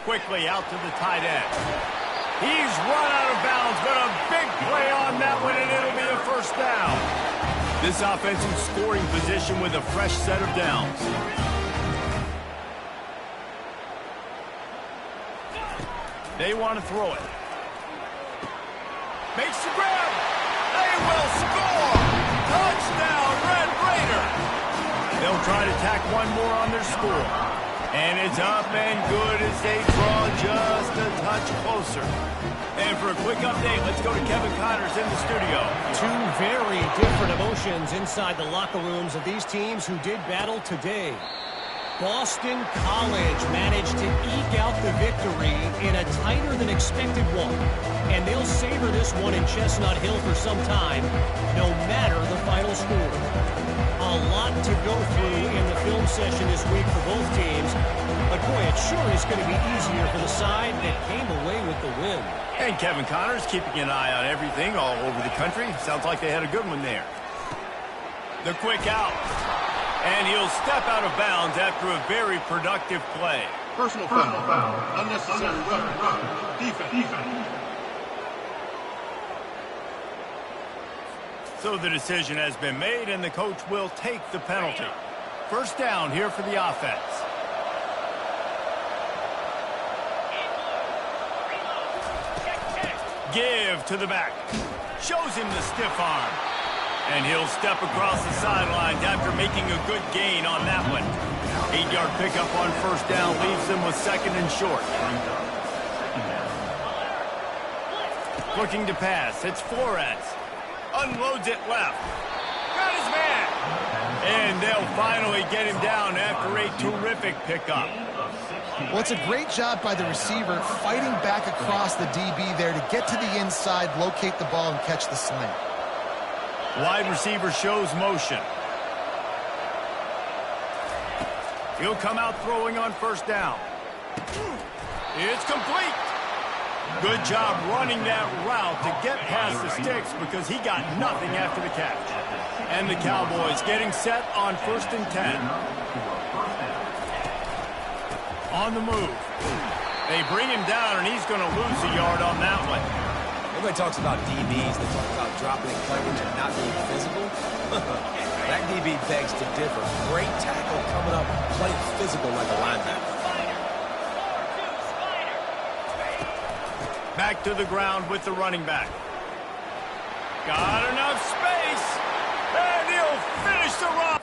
Quickly out to the tight end. He's run out of bounds, but a big play on that one, and it'll be a first down. This offense in scoring position with a fresh set of downs. They want to throw it. Makes the grab. They will score. Touchdown, Red Raider. They'll try to tack one more on their score. And it's up and good as they draw just a touch closer. And for a quick update, let's go to Kevin Connors in the studio. Two very different emotions inside the locker rooms of these teams who did battle today. Boston College managed to eke out the victory in a tighter than expected one. And they'll savor this one in Chestnut Hill for some time, no matter the final score. A lot to go through in the film session this week for both teams. But boy, it sure is going to be easier for the side that came away with the win. And Kevin Connors keeping an eye on everything all over the country. Sounds like they had a good one there. The quick out. And he'll step out of bounds after a very productive play. Personal foul. Unnecessary roughness. Defense. So the decision has been made, and the coach will take the penalty. First down here for the offense. Give to the back. Shows him the stiff arm. And he'll step across the sidelines after making a good gain on that one. 8-yard pickup on first down leaves them with second and short. Looking to pass. It's Flores. Unloads it left. Got his man. And they'll finally get him down after a terrific pickup. Well, it's a great job by the receiver fighting back across the DB there to get to the inside, locate the ball, and catch the slant. Wide receiver shows motion. He'll come out throwing on first down. It's complete. Good job running that route to get past the sticks because he got nothing after the catch. And the Cowboys getting set on 1st and 10. On the move. They bring him down, and he's going to lose a yard on that one. Everybody talks about DBs. They talk about dropping coverage and not being physical. That DB begs to differ. Great tackle coming up, playing physical like a linebacker. Back to the ground with the running back. Got enough space. And he'll finish the run.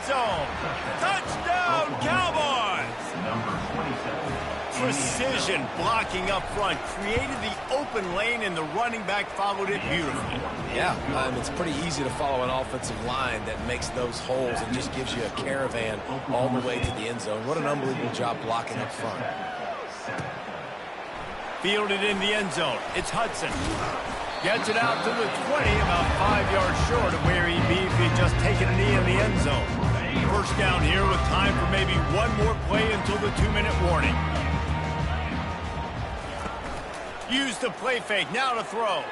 Zone. Touchdown, Cowboys. Precision blocking up front created the open lane, and the running back followed it beautifully. Yeah, it's pretty easy to follow an offensive line that makes those holes and just gives you a caravan all the way to the end zone. What an unbelievable job blocking up front. Fielded in the end zone. It's Hudson. Gets it out to the 20, about 5 yards short of where he'd be if he'd just taken a knee in the end zone. First down here with time for maybe one more play until the 2-minute warning. Use the play fake, now to throw.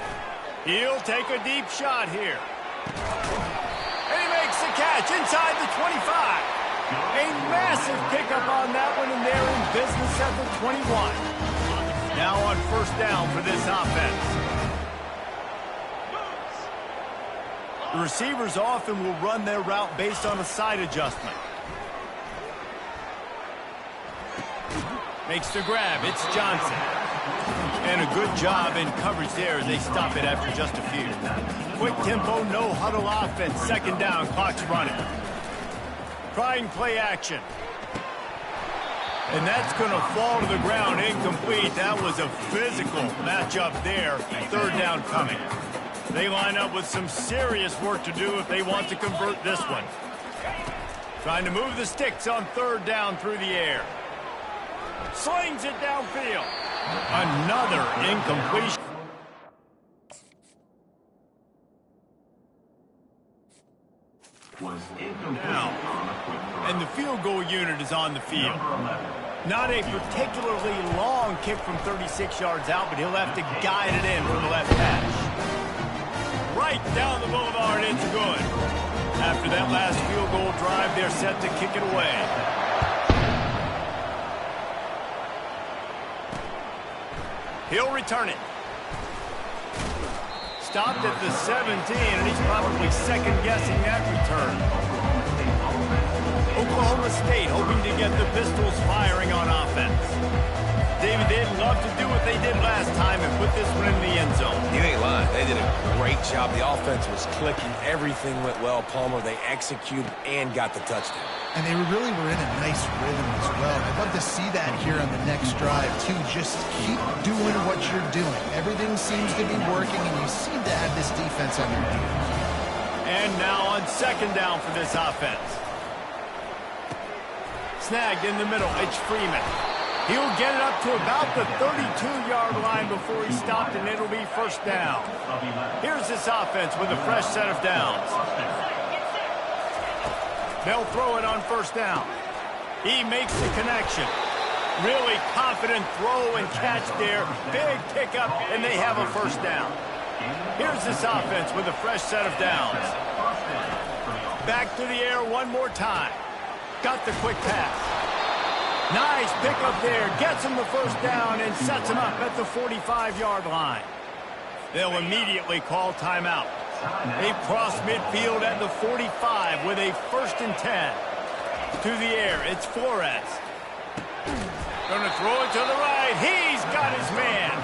He'll take a deep shot here. And he makes the catch inside the 25. A massive pickup on that one, and they're in business at the 21. Now on first down for this offense. The receivers often will run their route based on a side adjustment. Makes the grab. It's Johnson. And a good job in coverage there as they stop it after just a few. Quick tempo, no huddle offense. Second down, clock's running. Trying play action. And that's going to fall to the ground incomplete. That was a physical matchup there. Third down coming. They line up with some serious work to do if they want to convert this one. Trying to move the sticks on third down through the air. Slings it downfield. Another incompletion. Now, and the field goal unit is on the field. Not a particularly long kick from 36 yards out, but he'll have to guide it in from the left hash. Right down the boulevard, it's good. After that last field goal drive, they're set to kick it away. He'll return it. Stopped at the 17, and he's probably second-guessing that return. Oklahoma State hoping to get the Pistols firing on offense. David, they'd love to do what they did last time and put this one in the end zone. You ain't lying. They did a great job. The offense was clicking. Everything went well. Palmer, they executed and got the touchdown. And they really were in a nice rhythm as well. I'd love to see that here on the next drive, too. Just keep doing what you're doing. Everything seems to be working, and you seem to have this defense on your heels. And now on second down for this offense. Snagged in the middle. It's Freeman. He'll get it up to about the 32-yard line before he stopped, and it'll be first down. Here's this offense with a fresh set of downs. They'll throw it on first down. He makes the connection. Really confident throw and catch there. Big pickup, and they have a first down. Here's this offense with a fresh set of downs. Back to the air one more time. Got the quick pass. Nice pickup there. Gets him the first down and sets him up at the 45-yard line. They'll immediately call timeout. They cross midfield at the 45 with a 1st and 10. To the air, it's Flores. Going to throw it to the right. He's got his man.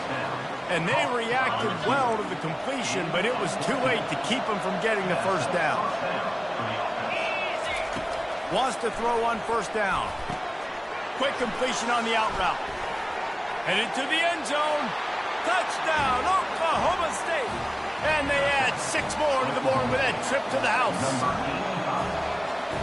And they reacted well to the completion, but it was too late to keep him from getting the first down. Wants to throw on first down. Quick completion on the out route. Headed to the end zone. Touchdown, Oklahoma State. And they add 6 more to the board with that trip to the house.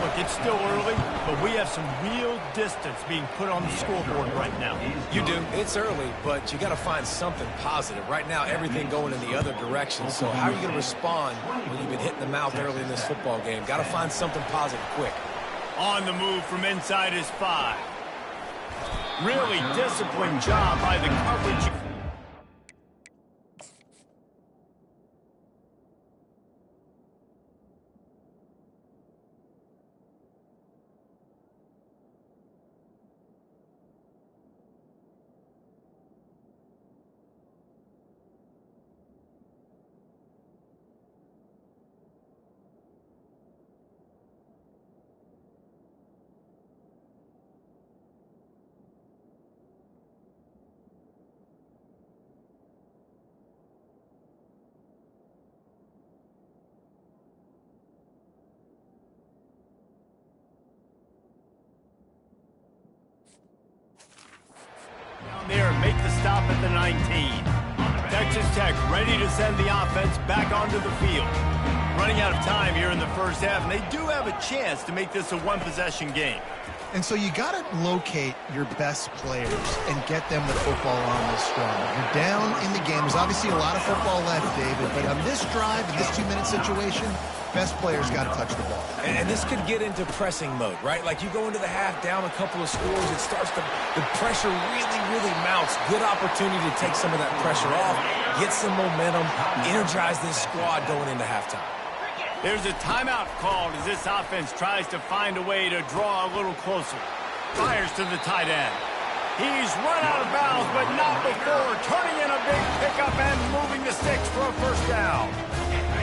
Look, it's still early, but we have some real distance being put on the scoreboard right now. You do. It's early, but you got to find something positive. Right now, everything going in the other direction. So how are you going to respond when you've been hitting the mouth early in this football game? Got to find something positive quick. On the move from inside his 5. Really disciplined job by the coverage. There, make the stop at the 19. Texas Tech ready to send the offense back onto the field. Running out of time here in the first half, and they do have a chance to make this a one-possession game. And so you got to locate your best players and get them the football on this drive. You're down in the game. There's obviously a lot of football left, David, but on this drive, in this 2-minute situation, best players got to touch the ball. And this could get into pressing mode, right? Like you go into the half down a couple of scores, it starts to, the pressure really mounts. Good opportunity to take some of that pressure off, get some momentum, energize this squad going into halftime. There's a timeout called as this offense tries to find a way to draw a little closer. Fires to the tight end. He's run out of bounds, but not before turning in a big pickup and moving the sticks for a first down.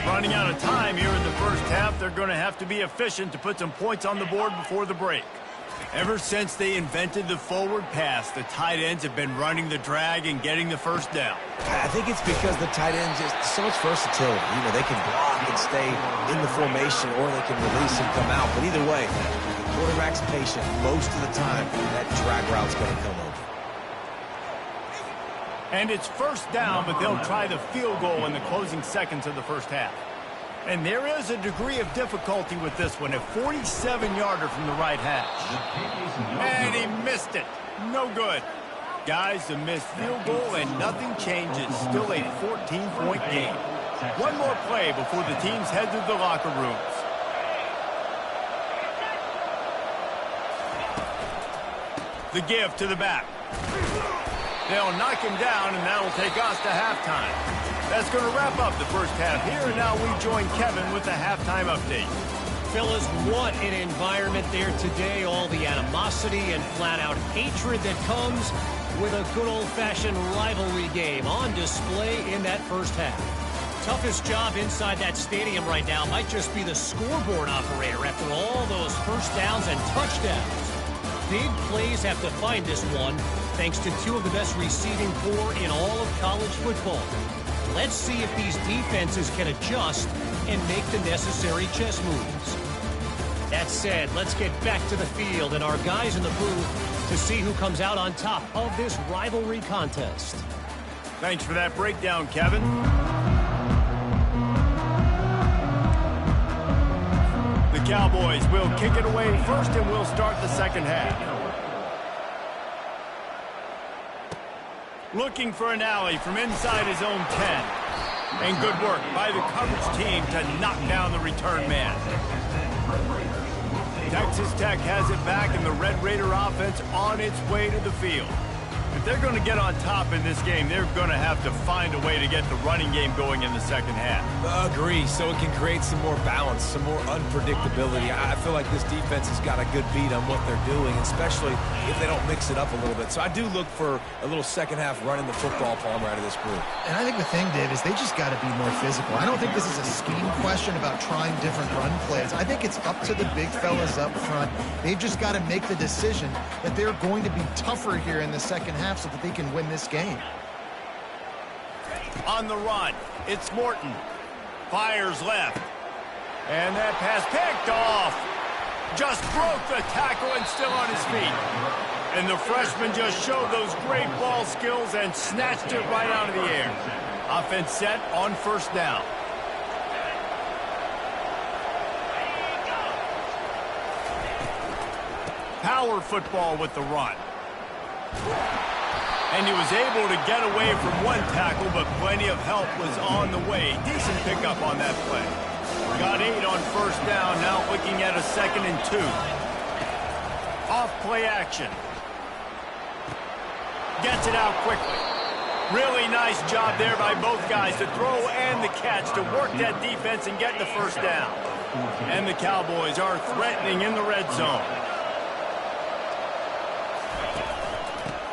Running out of time here in the first half, they're going to have to be efficient to put some points on the board before the break. Ever since they invented the forward pass, the tight ends have been running the drag and getting the first down. I think it's because the tight ends just so much versatility. You know, they can block and stay in the formation, or they can release and come out. But either way, the quarterback's patient most of the time. That drag route's going to come over. And it's first down, but they'll try the field goal in the closing seconds of the first half. And there is a degree of difficulty with this one, a 47-yarder from the right hash. And he missed it. No good. Guys, a missed field goal and nothing changes. Still a 14-point game. One more play before the teams head to the locker rooms. The give to the back. They'll knock him down, and that'll take us to halftime. That's going to wrap up the first half here, and now we join Kevin with the halftime update. Fellas, what an environment there today. All the animosity and flat-out hatred that comes with a good old-fashioned rivalry game on display in that first half. Toughest job inside that stadium right now might just be the scoreboard operator after all those first downs and touchdowns. Big plays have defined this one, thanks to two of the best receiving corps in all of college football. Let's see if these defenses can adjust and make the necessary chess moves. That said, let's get back to the field and our guys in the booth to see who comes out on top of this rivalry contest. Thanks for that breakdown, Kevin. The Cowboys will kick it away first, and we'll start the second half. Looking for an alley from inside his own 10. And good work by the coverage team to knock down the return man. Texas Tech has it back, and the Red Raider offense on its way to the field. If they're going to get on top in this game, they're going to have to find a way to get the running game going in the second half. Agree, so it can create some more balance, some more unpredictability. I feel like this defense has got a good beat on what they're doing, especially if they don't mix it up a little bit. So I do look for a little second half running the football Palmer out of this group. And I think the thing, Dave, is they just got to be more physical. I don't think this is a scheme question about trying different run plays. I think it's up to the big fellas up front. They've just got to make the decision that they're going to be tougher here in the second half so that they can win this game. On the run, it's Morton. Fires left. And that pass picked off. Just broke the tackle and still on his feet. And the freshman just showed those great ball skills and snatched it right out of the air. Offense set on first down. Power football with the run. And he was able to get away from one tackle, but plenty of help was on the way. Decent pickup on that play. Got 8 on first down, now looking at a 2nd and 2. Off play action. Gets it out quickly. Really nice job there by both guys to throw and the catch to work that defense and get the first down. And the Cowboys are threatening in the red zone.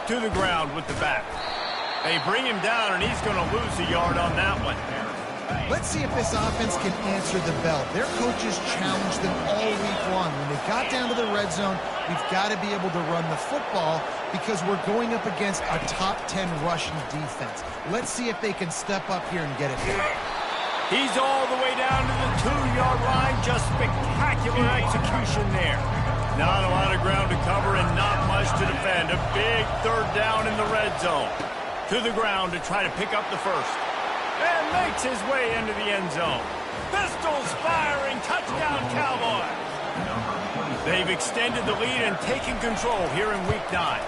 To the ground with the back. They bring him down, and he's going to lose a yard on that one. Let's see if this offense can answer the bell. Their coaches challenged them all week long. When they got down to the red zone, we've got to be able to run the football because we're going up against a top 10 rushing defense. Let's see if they can step up here and get it done. He's all the way down to the 2-yard line. Just spectacular execution there. Not a lot of ground to cover and not much to defend. A big third down in the red zone. To the ground to try to pick up the first. And makes his way into the end zone. Pistols firing. Touchdown, Cowboys. They've extended the lead and taken control here in Week 9.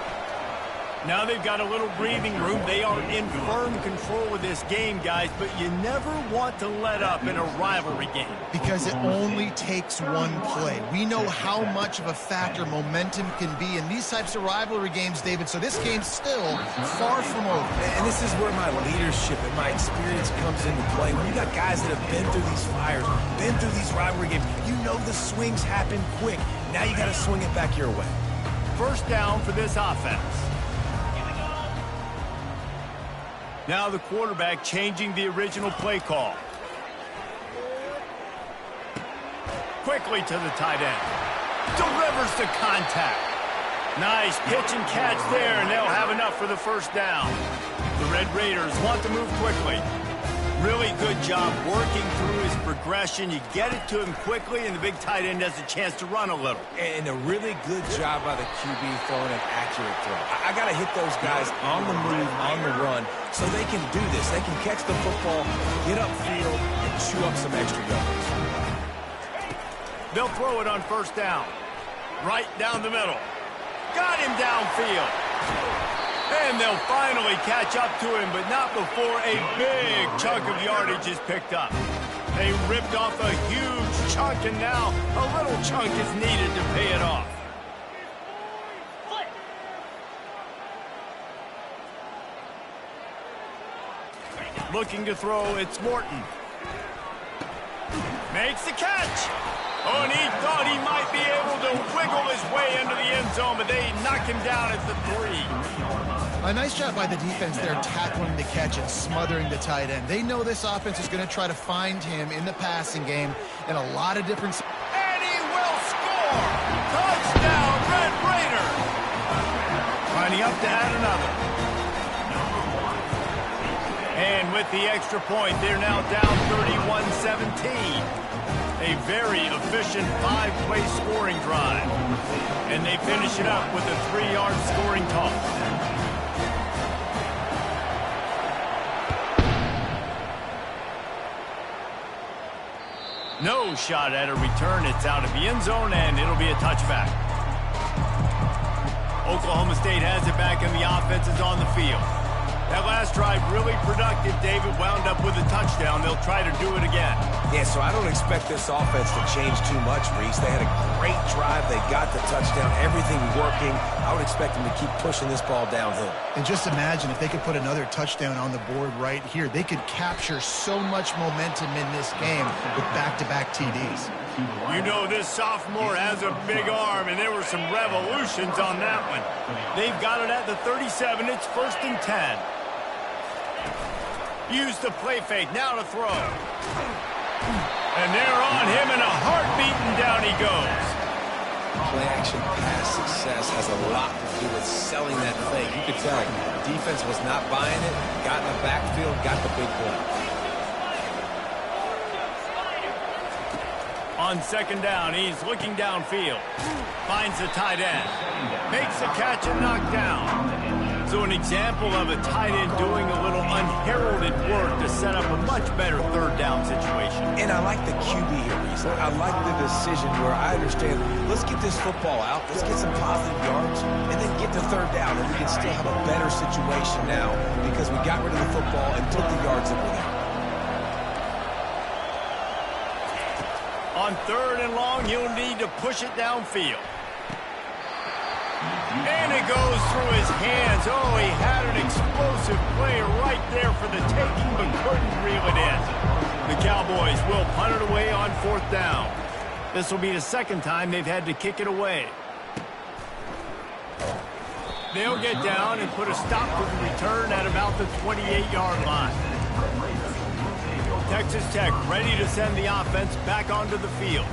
Now they've got a little breathing room. They are in firm control of this game, guys, but you never want to let up in a rivalry game. Because it only takes one play. We know how much of a factor momentum can be in these types of rivalry games, David, so this game's still far from over. And this is where my leadership and my experience comes into play. When you got guys that have been through these fires, been through these rivalry games, you know the swings happen quick. Now you got to swing it back your way. First down for this offense. Now the quarterback changing the original play call. Quickly to the tight end. Delivers the contact. Nice pitch and catch there, and they'll have enough for the first down. The Red Raiders want to move quickly. Really good job working through his progression. You get it to him quickly, and the big tight end has a chance to run a little. And a really good job by the QB throwing an accurate throw. I got to hit those guys on the move, on the run, so they can do this. They can catch the football, get upfield, and chew up some extra yards. They'll throw it on first down. Right down the middle. Got him downfield. And they'll finally catch up to him, but not before a big chunk of yardage is picked up. They ripped off a huge chunk, and now a little chunk is needed to pay it off. Looking to throw, it's Morton. Makes the catch. Oh, and he thought he might be able to wiggle his way into the end zone, but they knock him down at the 3. A nice job by the defense there, tackling the catch and smothering the tight end. They know this offense is going to try to find him in the passing game in a lot of different... And he will score! Touchdown, Red Raider! Lining up to add another. And with the extra point, they're now down 31-17. A very efficient 5-play scoring drive. And they finish it up with a 3-yard scoring toss. No shot at a return. It's out of the end zone, and it'll be a touchback. Oklahoma State has it back, and the offense is on the field. That last drive really productive. David wound up with a touchdown. They'll try to do it again. Yeah, so I don't expect this offense to change too much, Reese. They had a great drive. They got the touchdown. Everything working. I would expect them to keep pushing this ball downhill. And just imagine if they could put another touchdown on the board right here. They could capture so much momentum in this game with back-to-back TDs. You know this sophomore has a big arm, and there were some revolutions on that one. They've got it at the 37. It's 1st and 10. Use the play fake, now to throw. And they're on him in a heartbeat, and down he goes. Play action pass success has a lot to do with selling that fake. You could tell defense was not buying it, got in the backfield, got the big play. On 2nd down, he's looking downfield. Finds the tight end. Makes a catch and knocked down. So an example of a tight end doing a little unheralded work to set up a much better 3rd down situation. And I like the QB here, Reese. I like the decision where I understand, let's get this football out, let's get some positive yards, and then get to 3rd down, and we can still have a better situation now because we got rid of the football and took the yards that were there. On 3rd and long, he'll need to push it downfield. And it goes through his hands. Oh, he had an explosive play right there for the taking, but couldn't reel it in. The Cowboys will punt it away on 4th down. This will be the 2nd time they've had to kick it away. They'll get down and put a stop to the return at about the 28-yard line. Texas Tech ready to send the offense back onto the field.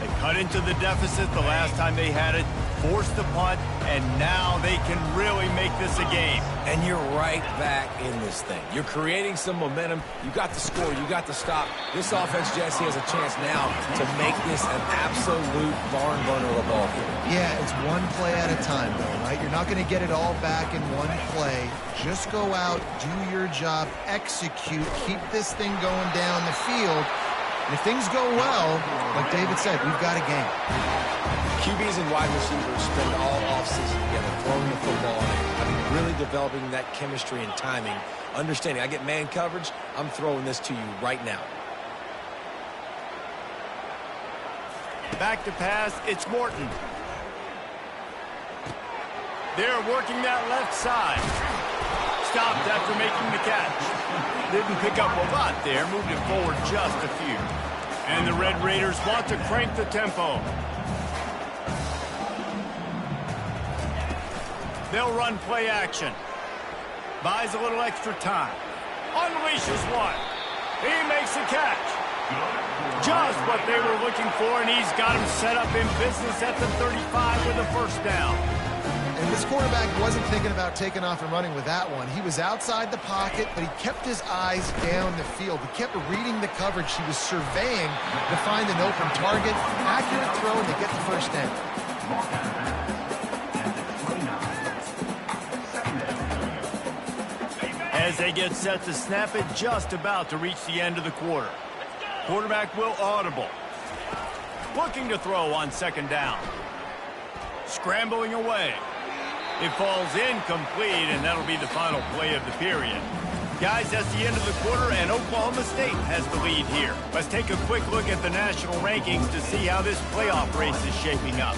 They cut into the deficit the last time they had it, forced the punt, and now they can really make this a game. And you're right back in this thing. You're creating some momentum. You got the score. You got the stop. This offense, Jesse, has a chance now to make this an absolute barn burner of a ball game. Yeah, it's one play at a time, though, right? You're not going to get it all back in one play. Just go out, do your job, execute, keep this thing going down the field. And if things go well, like David said, we've got a game. QBs and wide receivers spend all offseason together, throwing the football in, really developing that chemistry and timing, understanding I get man coverage, I'm throwing this to you right now. Back to pass, it's Morton. They're working that left side. Stopped after making the catch. Didn't pick up a lot there, moved it forward just a few. And the Red Raiders want to crank the tempo. They'll run play action. Buys a little extra time. Unleashes one. He makes a catch. Just what they were looking for, and he's got him set up in business at the 35 with a 1st down. And this quarterback wasn't thinking about taking off and running with that one. He was outside the pocket, but he kept his eyes down the field. He kept reading the coverage. He was surveying to find an open target. Accurate throw, and they get the 1st down. As they get set to snap it, just about to reach the end of the quarter. Quarterback will audible. Looking to throw on 2nd down. Scrambling away. It falls incomplete, and that'll be the final play of the period. Guys, that's the end of the quarter, and Oklahoma State has the lead here. Let's take a quick look at the national rankings to see how this playoff race is shaping up.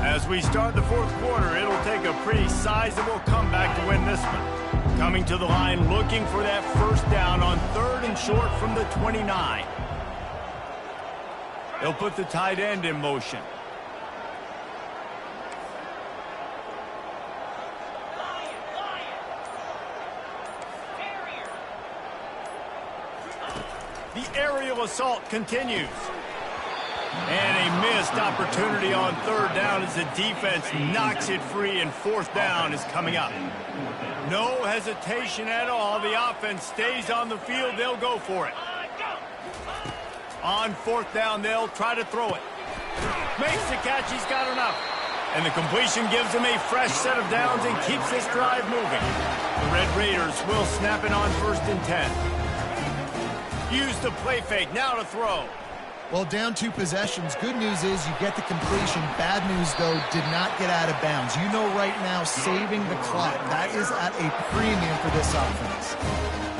As we start the 4th quarter, it'll take a pretty sizable comeback to win this one. Coming to the line, looking for that 1st down on 3rd and short from the 29. They'll put the tight end in motion. The aerial assault continues. And a missed opportunity on third down as the defense knocks it free, and fourth down is coming up. No hesitation at all. The offense stays on the field. They'll go for it. On fourth down, they'll try to throw it. Makes the catch. He's got enough. And the completion gives him a fresh set of downs and keeps this drive moving. The Red Raiders will snap it on 1st and 10. Use the play fake. Now to throw. Well, down 2 possessions. Good news is you get the completion. Bad news, though, did not get out of bounds. You know right now, saving the clock, that is at a premium for this offense.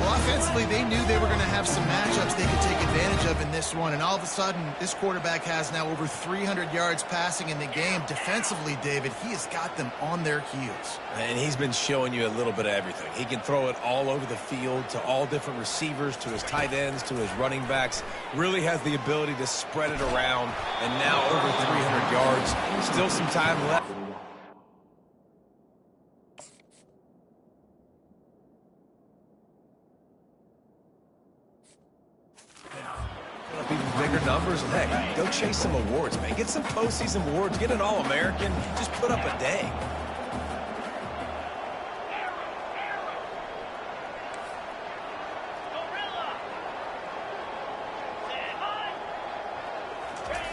Well, offensively, they knew they were going to have some matchups they could take advantage of in this one, and all of a sudden, this quarterback has now over 300 yards passing in the game. Defensively, David, he has got them on their heels. And he's been showing you a little bit of everything. He can throw it all over the field to all different receivers, to his tight ends, to his running backs. Really has the ability to spread it around, and now over 300 yards. Still some time left. Even bigger numbers, and heck, go chase some awards, man. Get some postseason awards, get an All-American, just put up a day.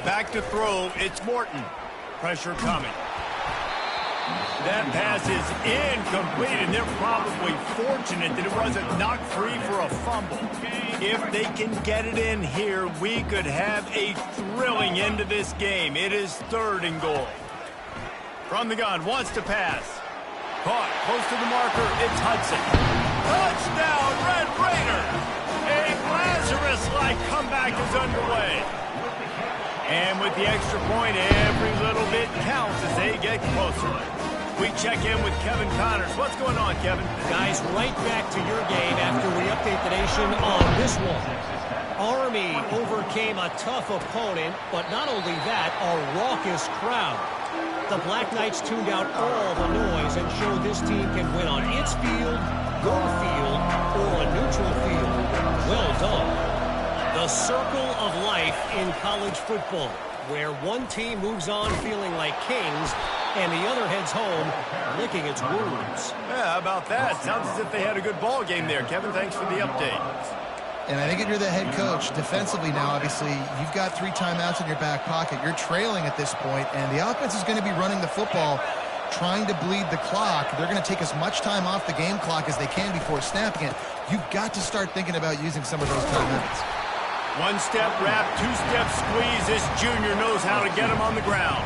Back to throw, it's Morton. Pressure coming. That pass is incomplete, and they're probably fortunate that it wasn't knocked free for a fumble. If they can get it in here, we could have a thrilling end to this game. It is 3rd and goal. From the gun, wants to pass. Caught, close to the marker, it's Hudson. Touchdown, Red Raiders! A Lazarus-like comeback is underway. And with the extra point, every little bit counts as they get closer. We check in with Kevin Connors. What's going on, Kevin? Guys, right back to your game after we update the nation on this one. Army overcame a tough opponent, but not only that, a raucous crowd. The Black Knights tuned out all the noise and showed this team can win on its field, your field, or a neutral field. Well done. The circle of life in college football, where one team moves on feeling like kings and the other heads home licking its wounds. Yeah, how about that? Sounds as if they had a good ball game there. Kevin, thanks for the update. And I think if you're the head coach, defensively now, obviously, you've got 3 timeouts in your back pocket. You're trailing at this point, and the offense is going to be running the football, trying to bleed the clock. They're going to take as much time off the game clock as they can before snapping it. You've got to start thinking about using some of those timeouts. 1-step wrap, 2-step squeeze. This junior knows how to get him on the ground.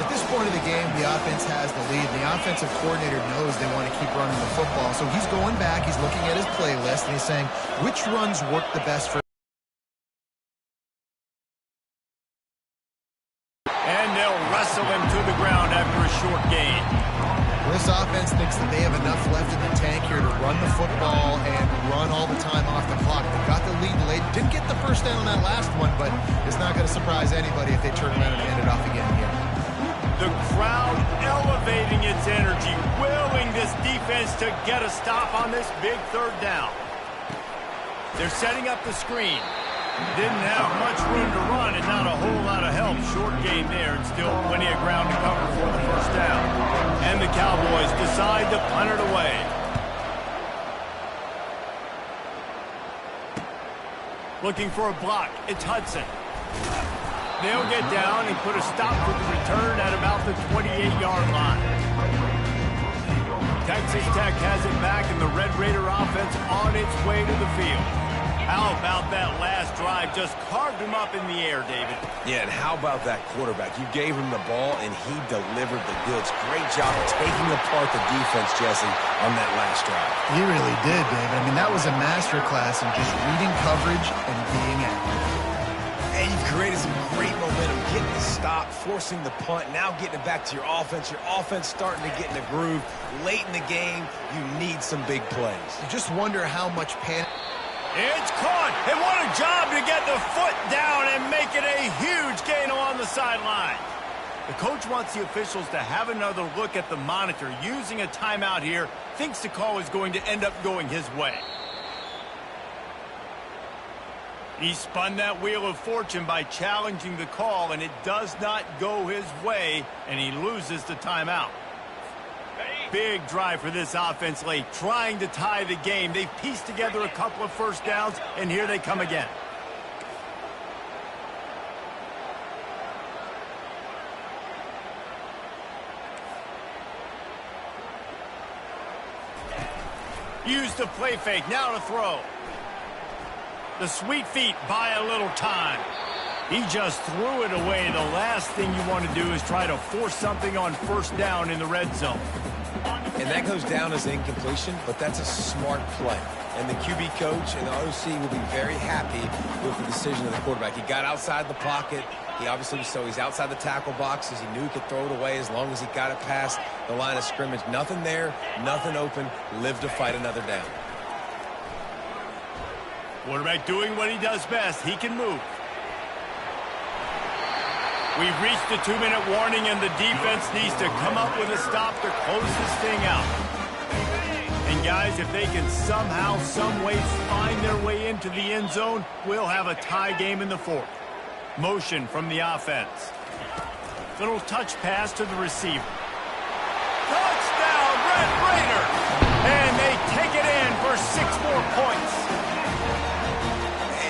At this point of the game, the offense has the lead. The offensive coordinator knows they want to keep running the football. So he's going back, he's looking at his playlist, and he's saying, which runs work the best for... And they'll wrestle him to the ground after a short gain. This offense thinks that they have enough left in the tank here to run the football and run all the time off the clock. They got the lead late. Didn't get the first down on that last one, but it's not going to surprise anybody if they turn around and hand it off again here. The crowd elevating its energy, willing this defense to get a stop on this big 3rd down. They're setting up the screen. Didn't have much room to run and not a whole lot of help. Short gain there and still plenty of ground to cover for the 1st down. And the Cowboys decide to punt it away. Looking for a block. It's Hudson. They'll get down and put a stop to the return at about the 28-yard line. Texas Tech has it back, and the Red Raider offense on its way to the field. How about that last drive? Just carved him up in the air, David. Yeah, and how about that quarterback? You gave him the ball, and he delivered the goods. Great job of taking apart the defense, Jesse, on that last drive. He really did, David. I mean, that was a masterclass in just reading coverage and being active. And you've created some great momentum, getting the stop, forcing the punt, now getting it back to your offense. Your offense starting to get in the groove. Late in the game, you need some big plays. You just wonder how much panic... It's caught, and what a job to get the foot down and make it a huge gain along the sideline. The coach wants the officials to have another look at the monitor. Using a timeout here, thinks the call is going to end up going his way. He spun that wheel of fortune by challenging the call, and it does not go his way, and he loses the timeout. Big drive for this offense late, trying to tie the game. They've pieced together a couple of first downs, and here they come again. Use the play fake, now to throw. The sweet feet buy a little time. He just threw it away. The last thing you want to do is try to force something on first down in the red zone. And that goes down as incompletion, but that's a smart play. And the QB coach and the OC will be very happy with the decision of the quarterback. He got outside the pocket. He obviously, so he's outside the tackle boxes. He knew he could throw it away as long as he got it past the line of scrimmage. Nothing there, nothing open. Live to fight another down. Quarterback doing what he does best. He can move. We've reached the 2-minute warning, and the defense needs to come up with a stop to close this thing out. And guys, if they can somehow, some way find their way into the end zone, we'll have a tie game in the fourth. Motion from the offense. Little touch pass to the receiver. Touchdown, Red Raiders! And they take it in for 6 more points.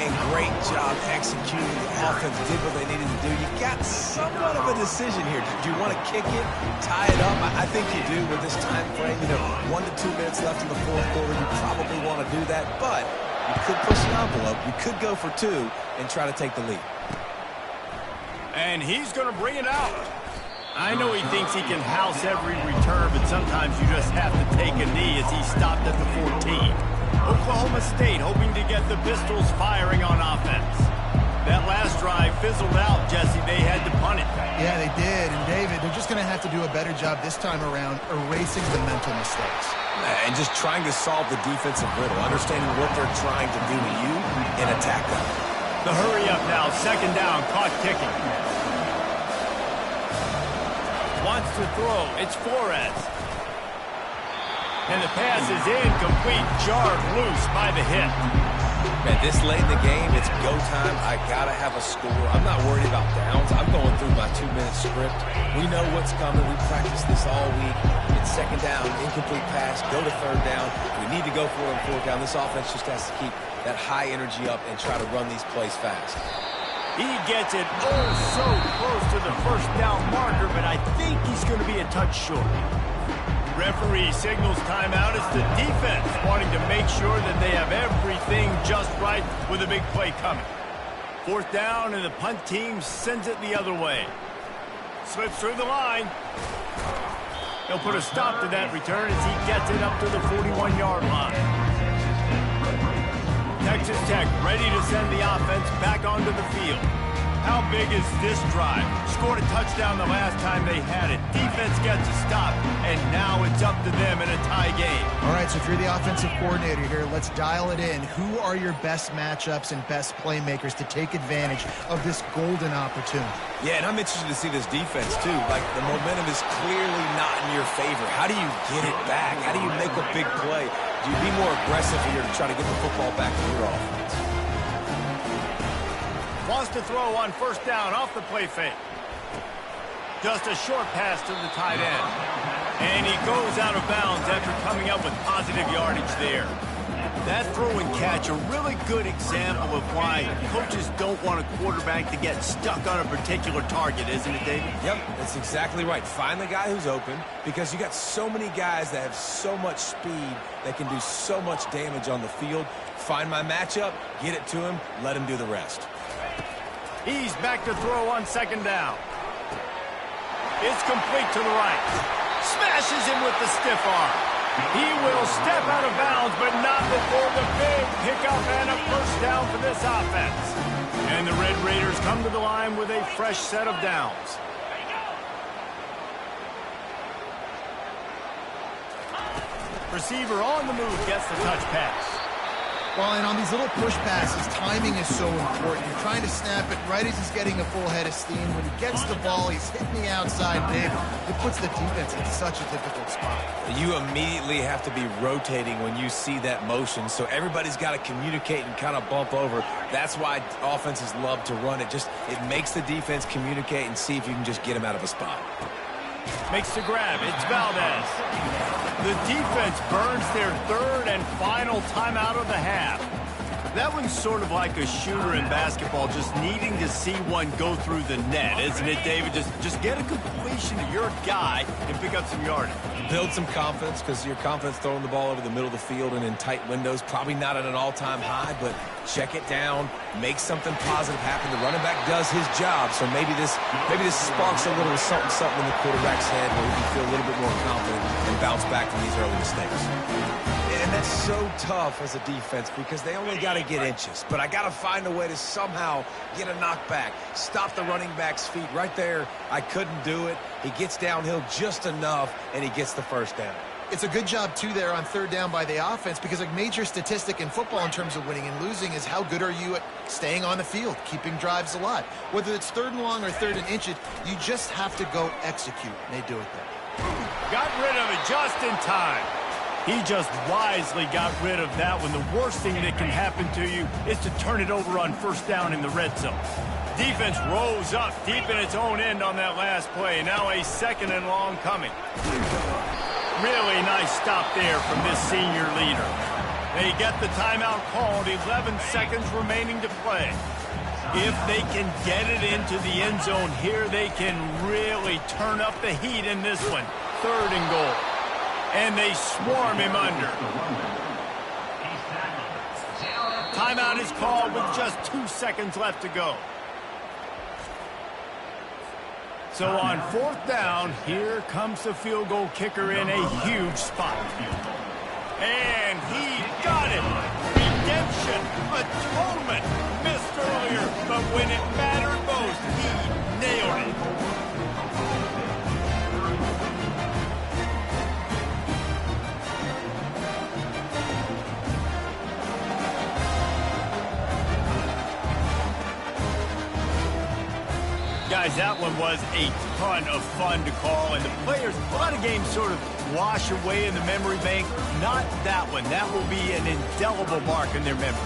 And great job executing. The offense did what they needed to do. You got somewhat of a decision here. Do you want to kick it, tie it up? I think you do with this time frame. 1 to 2 minutes left in the fourth quarter. You probably want to do that, but you could push the envelope. You could go for 2 and try to take the lead. And he's going to bring it out. I know he thinks he can house every return, but sometimes you just have to take a knee as he stopped at the 14. Oklahoma State hoping to get the Pistols firing on offense. That last drive fizzled out, Jesse. They had to punt it. Yeah, they did. And, David, they're just going to have to do a better job this time around erasing the mental mistakes. And just trying to solve the defensive riddle, understanding what they're trying to do to you and attack them. The hurry up now, second down, caught kicking. Wants to throw, it's Flores. And the pass is incomplete, jarred loose by the hit. Man, this late in the game, it's go time. I got to have a score. I'm not worried about downs. I'm going through my 2-minute script. We know what's coming. We practiced this all week. It's second down, incomplete pass, go to third down. We need to go for it on fourth down. This offense just has to keep that high energy up and try to run these plays fast. He gets it so close to the first down marker, but I think he's going to be a touch short. Referee signals timeout. It's the defense wanting to make sure that they have everything just right with a big play coming. Fourth down, and the punt team sends it the other way. Slips through the line. He'll put a stop to that return as he gets it up to the 41-yard line. Texas Tech ready to send the offense back onto the field. How big is this drive? Scored a touchdown the last time they had it. Defense gets a stop, and now it's up to them in a tie game. All right, so if you're the offensive coordinator here, let's dial it in. Who are your best matchups and best playmakers to take advantage of this golden opportunity? Yeah, and I'm interested to see this defense, too. Like, the momentum is clearly not in your favor. How do you get it back? How do you make a big play? Do you be more aggressive here to try to get the football back to your offense? Wants to throw on first down off the play fake. Just a short pass to the tight end. And he goes out of bounds after coming up with positive yardage there. That throw and catch, a really good example of why coaches don't want a quarterback to get stuck on a particular target, isn't it, David? Yep, that's exactly right. Find the guy who's open, because you got so many guys that have so much speed that can do so much damage on the field. Find my matchup, get it to him, let him do the rest. He's back to throw on second down. It's complete to the right. Smashes him with the stiff arm. He will step out of bounds, but not before the big pickup and a first down for this offense. And the Red Raiders come to the line with a fresh set of downs. Receiver on the move gets the touch pass. Well, and on these little push passes, timing is so important. You're trying to snap it right as he's getting a full head of steam. When he gets the ball, he's hitting the outside, Dave. It puts the defense in such a difficult spot. You immediately have to be rotating when you see that motion, so everybody's got to communicate and kind of bump over. That's why offenses love to run it. It makes the defense communicate and see if you can just get him out of a spot. Makes the grab. It's Valdez. The defense burns their third and final timeout of the half. That one's sort of like a shooter in basketball, just needing to see one go through the net, isn't it, David? Just get a completion to your guy and pick up some yardage. Build some confidence, because your confidence throwing the ball over the middle of the field and in tight windows, probably not at an all-time high, but check it down, make something positive happen. The running back does his job, so maybe this sparks a little something in the quarterback's head where he can feel a little bit more confident and bounce back from these early mistakes. And that's so tough as a defense because they only got to get inches. But I got to find a way to somehow get a knockback, stop the running back's feet. Right there, I couldn't do it. He gets downhill just enough, and he gets the first down. It's a good job, too, there on third down by the offense, because a major statistic in football in terms of winning and losing is how good are you at staying on the field, keeping drives alive. Whether it's third and long or third and inches, you just have to go execute, and they do it there. Got rid of it just in time. He just wisely got rid of that one. The worst thing that can happen to you is to turn it over on first down in the red zone. Defense rose up deep in its own end on that last play. Now a second and long coming. Really nice stop there from this senior leader. They get the timeout called, 11 seconds remaining to play. If they can get it into the end zone here, they can really turn up the heat in this one. Third and goal. And they swarm him under. Timeout is called with just 2 seconds left to go. So on fourth down, here comes the field goal kicker in a huge spot. And he got it. Redemption, atonement. Missed earlier, but when it mattered most, he nailed it. Guys, that one was a ton of fun to call, and the players, a lot of games sort of wash away in the memory bank. Not that one. That will be an indelible mark in their memory.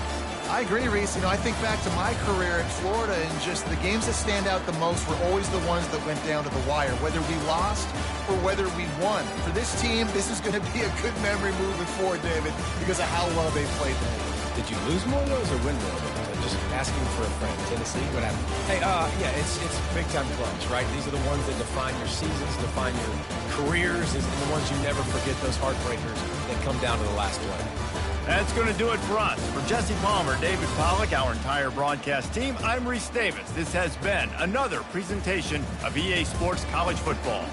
I agree, Reese. I think back to my career in Florida, and just the games that stand out the most were always the ones that went down to the wire, whether we lost or whether we won. For this team, this is going to be a good memory moving forward, David, because of how well they played today. Did you lose more of those or win more of those? Just asking for a friend. Tennessee, what happened? Hey, yeah, it's big-time clubs, right? These are the ones that define your seasons, define your careers, and the ones you never forget, those heartbreakers that come down to the last play. That's going to do it for us. For Jesse Palmer, David Pollack, our entire broadcast team, I'm Reese Davis. This has been another presentation of EA Sports College Football.